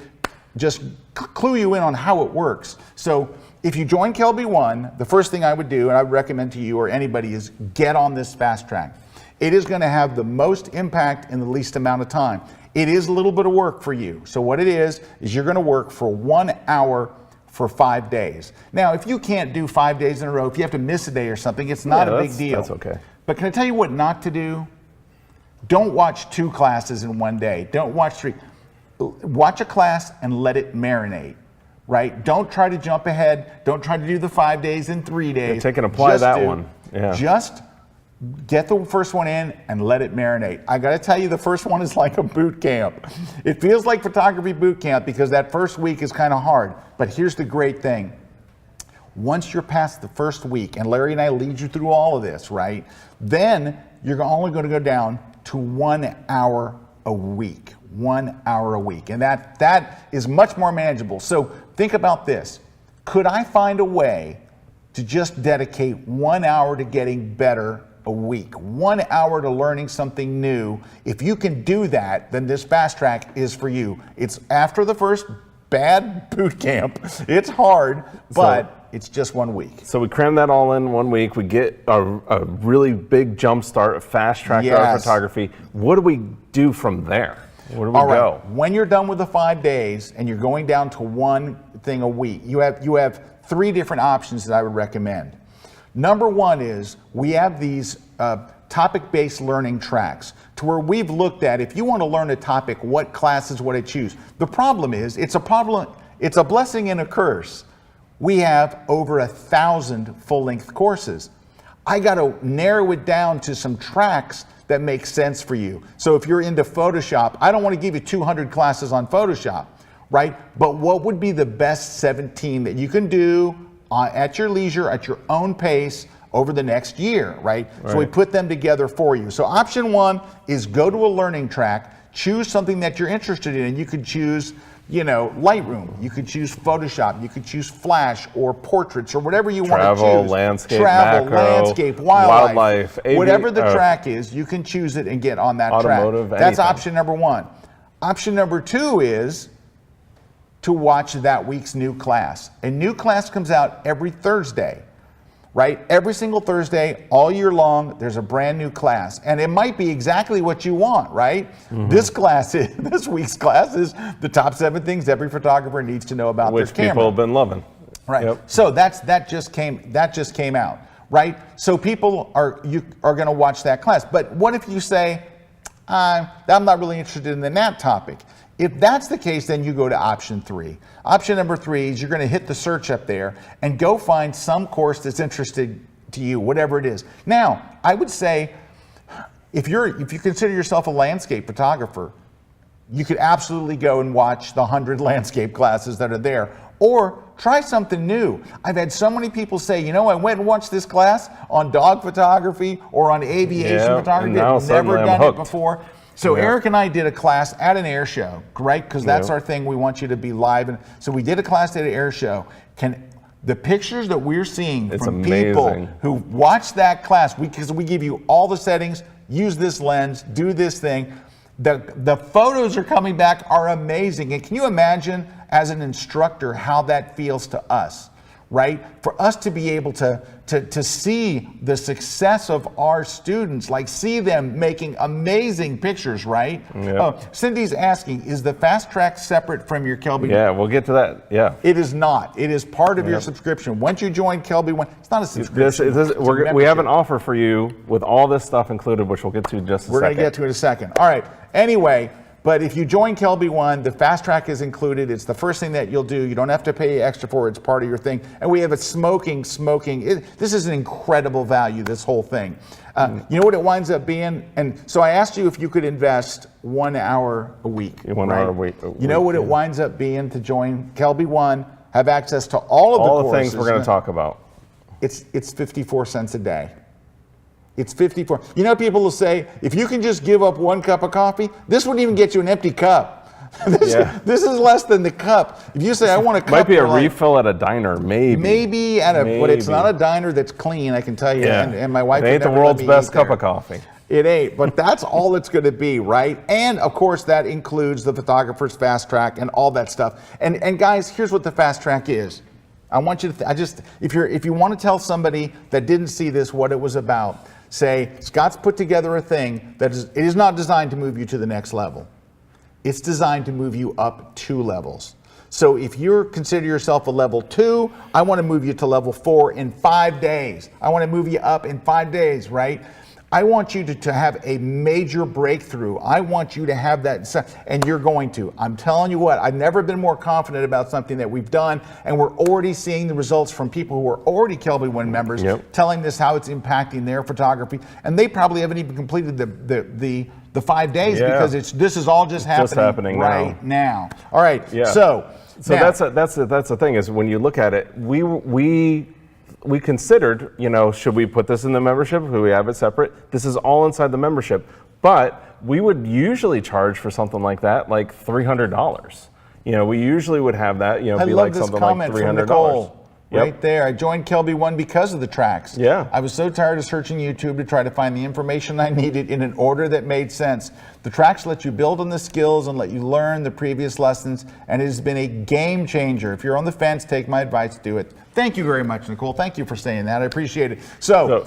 Speaker 2: just clue you in on how it works. So if you join KelbyOne, the first thing I would do, and I would recommend to you or anybody, is get on this Fast Track. It is going to have the most impact in the least amount of time. It is a little bit of work for you. So what it is you're going to work for 1 hour for 5 days. Now, if you can't do 5 days in a row, if you have to miss a day or something, it's not a big deal.
Speaker 1: That's okay.
Speaker 2: But can I tell you what not to do? Don't watch 2 classes in 1 day. Don't watch 3. Watch a class and let it marinate, right? Don't try to jump ahead. Don't try to do the 5 days in 3 days.
Speaker 1: Yeah, take and apply that one. Yeah.
Speaker 2: Just get the first one in and let it marinate. I got to tell you, the first one is like a boot camp. It feels like photography boot camp because that first week is kind of hard. But here's the great thing. Once you're past the first week, and Larry and I lead you through all of this, right? Then you're only going to go down to 1 hour a week. 1 hour a week. And that is much more manageable. So think about this. Could I find a way to just dedicate 1 hour to getting better a week, 1 hour to learning something new? If you can do that, then this fast track is for you. It's after the first bad boot camp. It's hard, but it's just 1 week.
Speaker 1: So we cram that all in 1 week. We get a really big jump start, a fast track to our photography. What do we do from there? Where do we go?
Speaker 2: When you're done with the 5 days and you're going down to one thing a week, you have 3 different options that I would recommend. Number 1 is we have these topic-based learning tracks to where we've looked at, if you want to learn a topic, what classes would I choose? The problem is, it's a blessing and a curse. We have over 1,000 full-length courses. I got to narrow it down to some tracks that make sense for you. So if you're into Photoshop, I don't want to give you 200 classes on Photoshop, right? But what would be the best 17 that you can do at your leisure, at your own pace over the next year, right? So we put them together for you. So option 1 is go to a learning track, choose something that you're interested in. You could choose, Lightroom. You could choose Photoshop. You could choose Flash or portraits or whatever you want to choose.
Speaker 1: Travel, landscape,
Speaker 2: macro, landscape, wildlife,
Speaker 1: AV,
Speaker 2: whatever the track is, you can choose it and get on that
Speaker 1: automotive,
Speaker 2: track. That's
Speaker 1: anything.
Speaker 2: option number 1. Option number 2 is to watch that week's new class. A new class comes out every Thursday, right? Every single Thursday, all year long, there's a brand new class. And it might be exactly what you want, right? This week's class is the top 7 things every photographer needs to know about their camera.
Speaker 1: Which people have been loving.
Speaker 2: Right.
Speaker 1: Yep.
Speaker 2: So that just came out, right? So people are going to watch that class. But what if you say, I'm not really interested in that topic? If that's the case, then you go to option 3. Option number 3 is you're going to hit the search up there and go find some course that's interested to you, whatever it is. Now, I would say if you consider yourself a landscape photographer, you could absolutely go and watch the 100 landscape classes that are there. Or try something new. I've had so many people say, I went and watched this class on dog photography or on aviation photography. I've never done it before. So
Speaker 1: Yeah.
Speaker 2: Eric and I did a class at an air show, right? Because that's our thing. We want you to be live. And so we did a class at an air show. The pictures that we're seeing
Speaker 1: It's
Speaker 2: from
Speaker 1: amazing.
Speaker 2: people who watch that class, because we give you all the settings, use this lens, do this thing. The photos are coming back are amazing. And can you imagine as an instructor how that feels to us, right? For us to be able to see the success of our students, like see them making amazing pictures, right?
Speaker 1: Yeah.
Speaker 2: Oh, Cindy's asking, is the FastTrack separate from your KelbyOne?
Speaker 1: Yeah, we'll get to that. Yeah.
Speaker 2: It is not. It is part of your subscription. Once you join KelbyOne, it's not a subscription.
Speaker 1: We have an offer for you with all this stuff included, which we'll get to in just a
Speaker 2: We're going
Speaker 1: second.
Speaker 2: to get to it in a second. All right. Anyway, but if you join KelbyOne, the FastTrack is included. It's the first thing that you'll do. You don't have to pay extra for it. It's part of your thing. And we have a smoking. This is an incredible value, this whole thing. You know what it winds up being? And so I asked you if you could invest 1 hour a week.
Speaker 1: 1 hour a week.
Speaker 2: You know what it winds up being to join KelbyOne, have access to all of
Speaker 1: All
Speaker 2: the
Speaker 1: the things we're going to talk about.
Speaker 2: It's 54 cents a day. It's 54. You know, people will say, if you can just give up 1 cup of coffee, this wouldn't even get you an empty cup. This is less than the cup. If you say, I want a cup.
Speaker 1: Might be a
Speaker 2: for
Speaker 1: refill at a diner, maybe.
Speaker 2: Maybe at a, but it's not a diner that's clean, I can tell you.
Speaker 1: Yeah.
Speaker 2: And my wife
Speaker 1: It ain't
Speaker 2: would
Speaker 1: the
Speaker 2: never let
Speaker 1: world's
Speaker 2: me
Speaker 1: best
Speaker 2: eat
Speaker 1: cup
Speaker 2: there.
Speaker 1: of coffee.
Speaker 2: It ain't, but that's all it's going to be, right? And of course, that includes the photographer's FastTrack and all that stuff. And guys, here's what the FastTrack is. I want you to, if you want to tell somebody that didn't see this what it was about, say, Scott's put together a thing that it is not designed to move you to the next level. It's designed to move you up 2 levels. So if you consider yourself a level 2, I want to move you to level 4 in 5 days. I want to move you up in 5 days, right? I want you to have a major breakthrough. I want you to have that, and you're going to. I'm telling you what, I've never been more confident about something that we've done, and we're already seeing the results from people who are already KelbyOne members, telling us how it's impacting their photography, and they probably haven't even completed the 5 days because this is all just happening right now. All right, so now,
Speaker 1: that's the thing is when you look at it, we considered, should we put this in the membership? Should we have it separate? This is all inside the membership, but we would usually charge for something like that, like $300. We usually would have that,
Speaker 2: I
Speaker 1: be
Speaker 2: love
Speaker 1: like
Speaker 2: this
Speaker 1: something like
Speaker 2: comment from
Speaker 1: $300.
Speaker 2: Nicole. Right there. I joined KelbyOne because of the tracks.
Speaker 1: Yeah.
Speaker 2: I was so tired of searching YouTube to try to find the information I needed in an order that made sense. The tracks let you build on the skills and let you learn the previous lessons, and it has been a game changer. If you're on the fence, take my advice, do it. Thank you very much, Nicole. Thank you for saying that. I appreciate it. So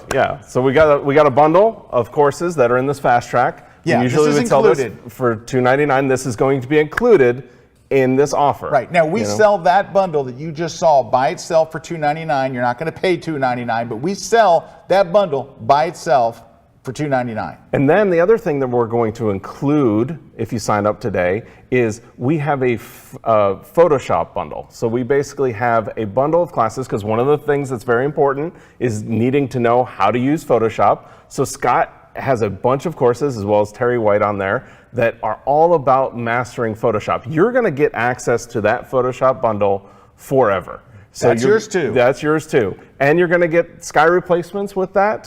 Speaker 1: we got a bundle of courses that are in this FastTrack.
Speaker 2: Yeah,
Speaker 1: usually
Speaker 2: this is
Speaker 1: we sell
Speaker 2: included.
Speaker 1: this for $299. This is going to be included in this offer.
Speaker 2: Right. Now, we sell that bundle that you just saw by itself for $299. You're not going to pay $299, but we sell that bundle by itself for $299.
Speaker 1: And then the other thing that we're going to include, if you sign up today, is we have a Photoshop bundle. So we basically have a bundle of classes, because one of the things that's very important is needing to know how to use Photoshop. So Scott has a bunch of courses, as well as Terry White on there, that are all about mastering Photoshop. You're going to get access to that Photoshop bundle forever. So
Speaker 2: that's yours too.
Speaker 1: That's yours too. And you're going to get sky replacements with that.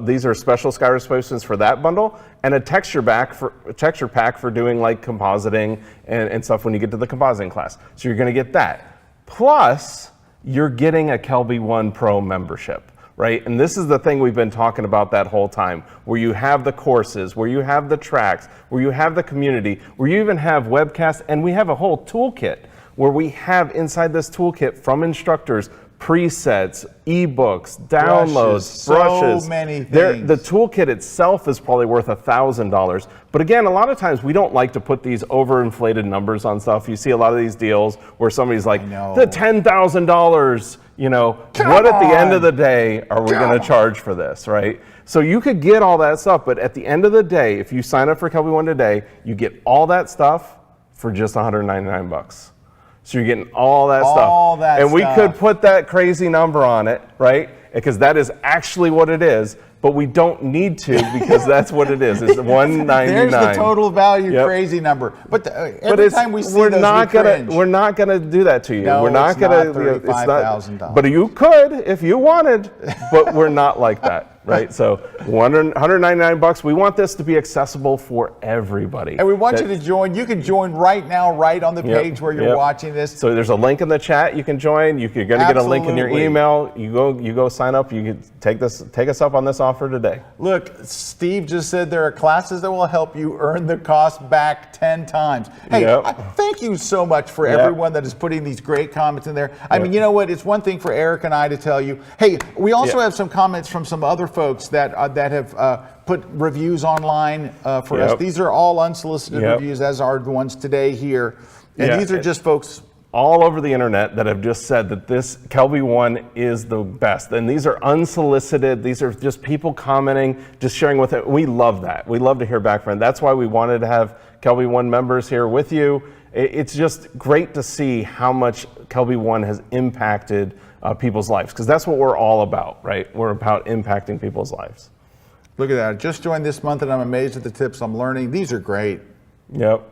Speaker 1: These are special sky replacements for that bundle, and a texture pack for doing like compositing and stuff when you get to the compositing class. So you're going to get that. Plus, you're getting a KelbyOne Pro membership. Right? And this is the thing we've been talking about that whole time, where you have the courses, where you have the tracks, where you have the community, where you even have webcasts, and we have a whole toolkit where we have inside this toolkit from instructors presets, ebooks, downloads, brushes.
Speaker 2: So many things.
Speaker 1: The toolkit itself is probably worth $1,000. But again, a lot of times we don't like to put these overinflated numbers on stuff. You see a lot of these deals where somebody's like, the $10,000, what at the end of the day are we going to charge for this, right? So you could get all that stuff, but at the end of the day, if you sign up for KelbyOne today, you get all that stuff for just $199. So you're getting all that stuff. And we could put that crazy number on it, right? Because that is actually what it is, but we don't need to, because that's what it is. It's $199.
Speaker 2: There's the total value crazy number. But every time we see those, we cringe.
Speaker 1: We're not gonna do that to you.
Speaker 2: No,
Speaker 1: we're not
Speaker 2: it's
Speaker 1: gonna.
Speaker 2: not $35,000.
Speaker 1: But you could if you wanted. But we're not like that, right? So $199. We want this to be accessible for everybody.
Speaker 2: And we want you to join. You can join right now, right on the page where you're watching this.
Speaker 1: So there's a link in the chat. You can join. You're going to get a link in your email. You go sign up. You can take us up on this offer today.
Speaker 2: Look, Steve just said there are classes that will help you earn the cost back 10 times. Hey, thank you so much for everyone that is putting these great comments in there. I mean, you know what? It's one thing for Eric and I to tell you, hey, we also have some comments from some other folks that have put reviews online for us. These are all unsolicited reviews, as are the ones today here. And these are just folks
Speaker 1: all over the internet that have just said that this KelbyOne is the best. And these are unsolicited. These are just people commenting, just sharing with it. We love that. We love to hear back from it. That's why we wanted to have KelbyOne members here with you. It's just great to see how much KelbyOne has impacted people's lives, because that's what we're all about, right? We're about impacting people's lives.
Speaker 2: Look at that. Just joined this month and I'm amazed at the tips I'm learning. These are great.
Speaker 1: Yep.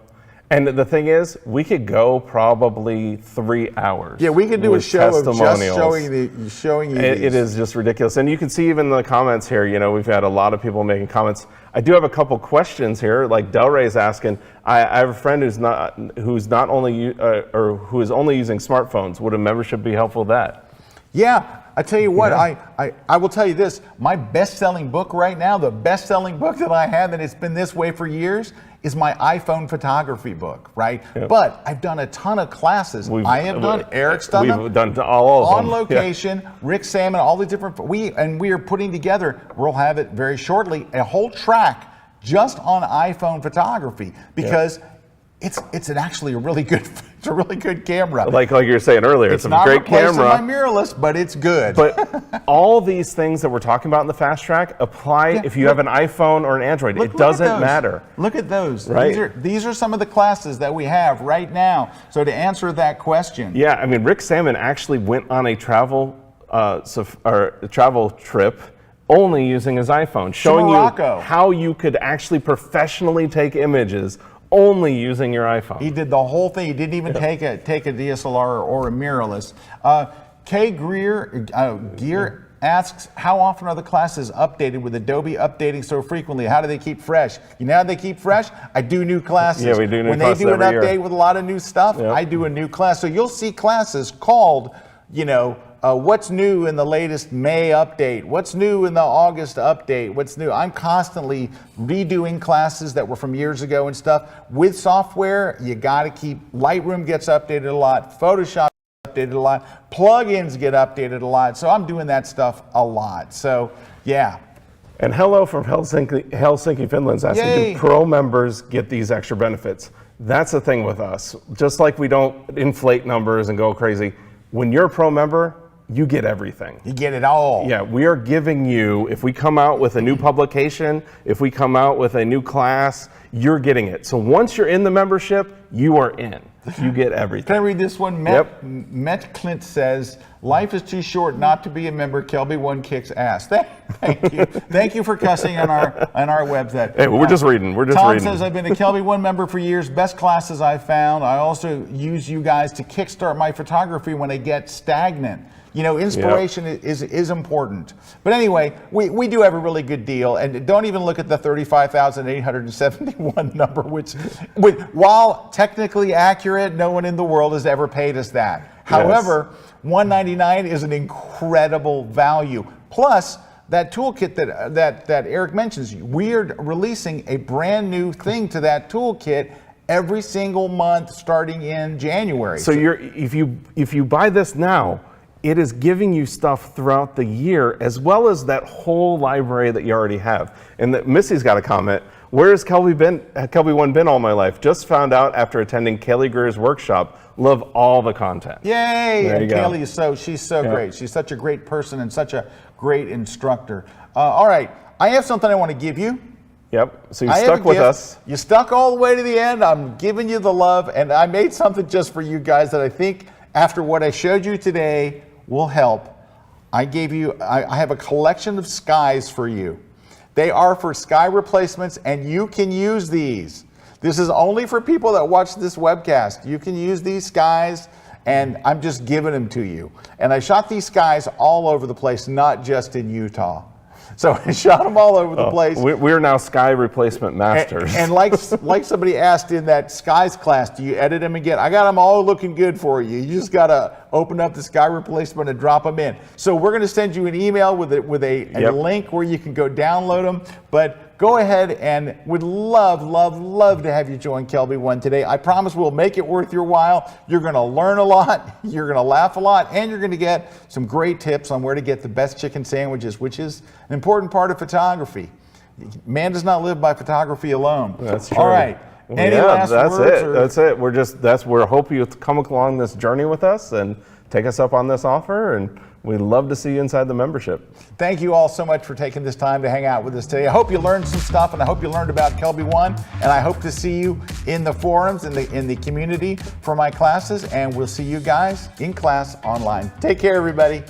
Speaker 1: And the thing is, we could go probably 3 hours.
Speaker 2: Yeah, we could do a show of just showing you these.
Speaker 1: It is just ridiculous. And you can see even in the comments here, you know, we've had a lot of people making comments. I do have a couple questions here. Like Delray's asking, I have a friend who is only using smartphones. Would a membership be helpful with that?
Speaker 2: Yeah, I tell you what, I will tell you this. My best-selling book right now, the best-selling book that I have, and it's been this way for years, is my iPhone photography book, right? Yep. But I've done a ton of classes. Eric's done them.
Speaker 1: We've done all of them.
Speaker 2: On location, Rick Salmon, all the different, we are putting together, we'll have it very shortly, a whole track just on iPhone photography, because it's actually a really good camera.
Speaker 1: Like you were saying earlier, it's a great camera.
Speaker 2: It's not my mirrorless, but it's good.
Speaker 1: But all these things that we're talking about in the FastTrack apply if you have an iPhone or an Android. It doesn't matter.
Speaker 2: Look at those.
Speaker 1: Right?
Speaker 2: These are some of the classes that we have right now. So to answer that question.
Speaker 1: Yeah, I mean, Rick Salmon actually went on a travel trip only using his iPhone, showing you how you could actually professionally take images only using your iPhone.
Speaker 2: He did the whole thing. He didn't even take a DSLR or a mirrorless. K. Gear asks, how often are the classes updated with Adobe updating so frequently? How do they keep fresh? You know how they keep fresh? I do new classes.
Speaker 1: Yeah, we do new classes
Speaker 2: when they do an update
Speaker 1: year.
Speaker 2: with a lot of new stuff, I do a new class. So you'll see classes called, what's new in the latest May update? What's new in the August update? What's new? I'm constantly redoing classes that were from years ago and stuff. With software, you got to keep, Lightroom gets updated a lot, Photoshop gets updated a lot, plugins get updated a lot. So I'm doing that stuff a lot. So, yeah.
Speaker 1: And hello from Helsinki, Finland's asking, do pro members get these extra benefits? That's the thing with us. Just like we don't inflate numbers and go crazy, when you're a pro member, you get everything.
Speaker 2: You get it all.
Speaker 1: Yeah, we are giving you, if we come out with a new publication, if we come out with a new class, you're getting it. So once you're in the membership, you are in. You get everything.
Speaker 2: Can I read this one? Met Clint says, life is too short not to be a member. KelbyOne kicks ass. Thank you. Thank you for cussing on our website.
Speaker 1: Hey, we're just reading.
Speaker 2: Tom says, I've been a KelbyOne member for years. Best classes I've found. I also use you guys to kickstart my photography when I get stagnant. Inspiration is important. But anyway, we do have a really good deal. And don't even look at the 35,871 number, which, while technically accurate, no one in the world has ever paid us that. However, $199 is an incredible value. Plus, that toolkit that Eric mentions, we are releasing a brand new thing to that toolkit every single month starting in January.
Speaker 1: So if you buy this now, it is giving you stuff throughout the year, as well as that whole library that you already have. And Missy's got a comment. Where has KelbyOne been all my life? Just found out after attending Kaylee Greer's workshop. Love all the content.
Speaker 2: Yay! And Kaylee she's so great. She's such a great person and such a great instructor. All right, I have something I want to give you.
Speaker 1: Yep, so you stuck with us.
Speaker 2: You stuck all the way to the end. I'm giving you the love, and I made something just for you guys that I think, after what I showed you today, will help. I have a collection of skies for you. They are for sky replacements, and you can use these. This is only for people that watch this webcast. You can use these skies, and I'm just giving them to you. And I shot these skies all over the place, not just in Utah. So I shot them all over the place.
Speaker 1: We're now sky replacement masters.
Speaker 2: And like somebody asked in that skies class, do you edit them again? I got them all looking good for you. You just got to open up the sky replacement and drop them in. So we're going to send you an email with a link where you can go download them. But go ahead, and would love to have you join KelbyOne today. I promise we'll make it worth your while. You're going to learn a lot, you're going to laugh a lot, and you're going to get some great tips on where to get the best chicken sandwiches, which is an important part of photography. Man does not live by photography alone.
Speaker 1: That's true.
Speaker 2: All right. Any last words?
Speaker 1: That's it. We're hope you come along this journey with us and take us up on this offer, and we'd love to see you inside the membership.
Speaker 2: Thank you all so much for taking this time to hang out with us today. I hope you learned some stuff, and I hope you learned about KelbyOne, and I hope to see you in the forums, in the community for my classes, and we'll see you guys in class online. Take care, everybody.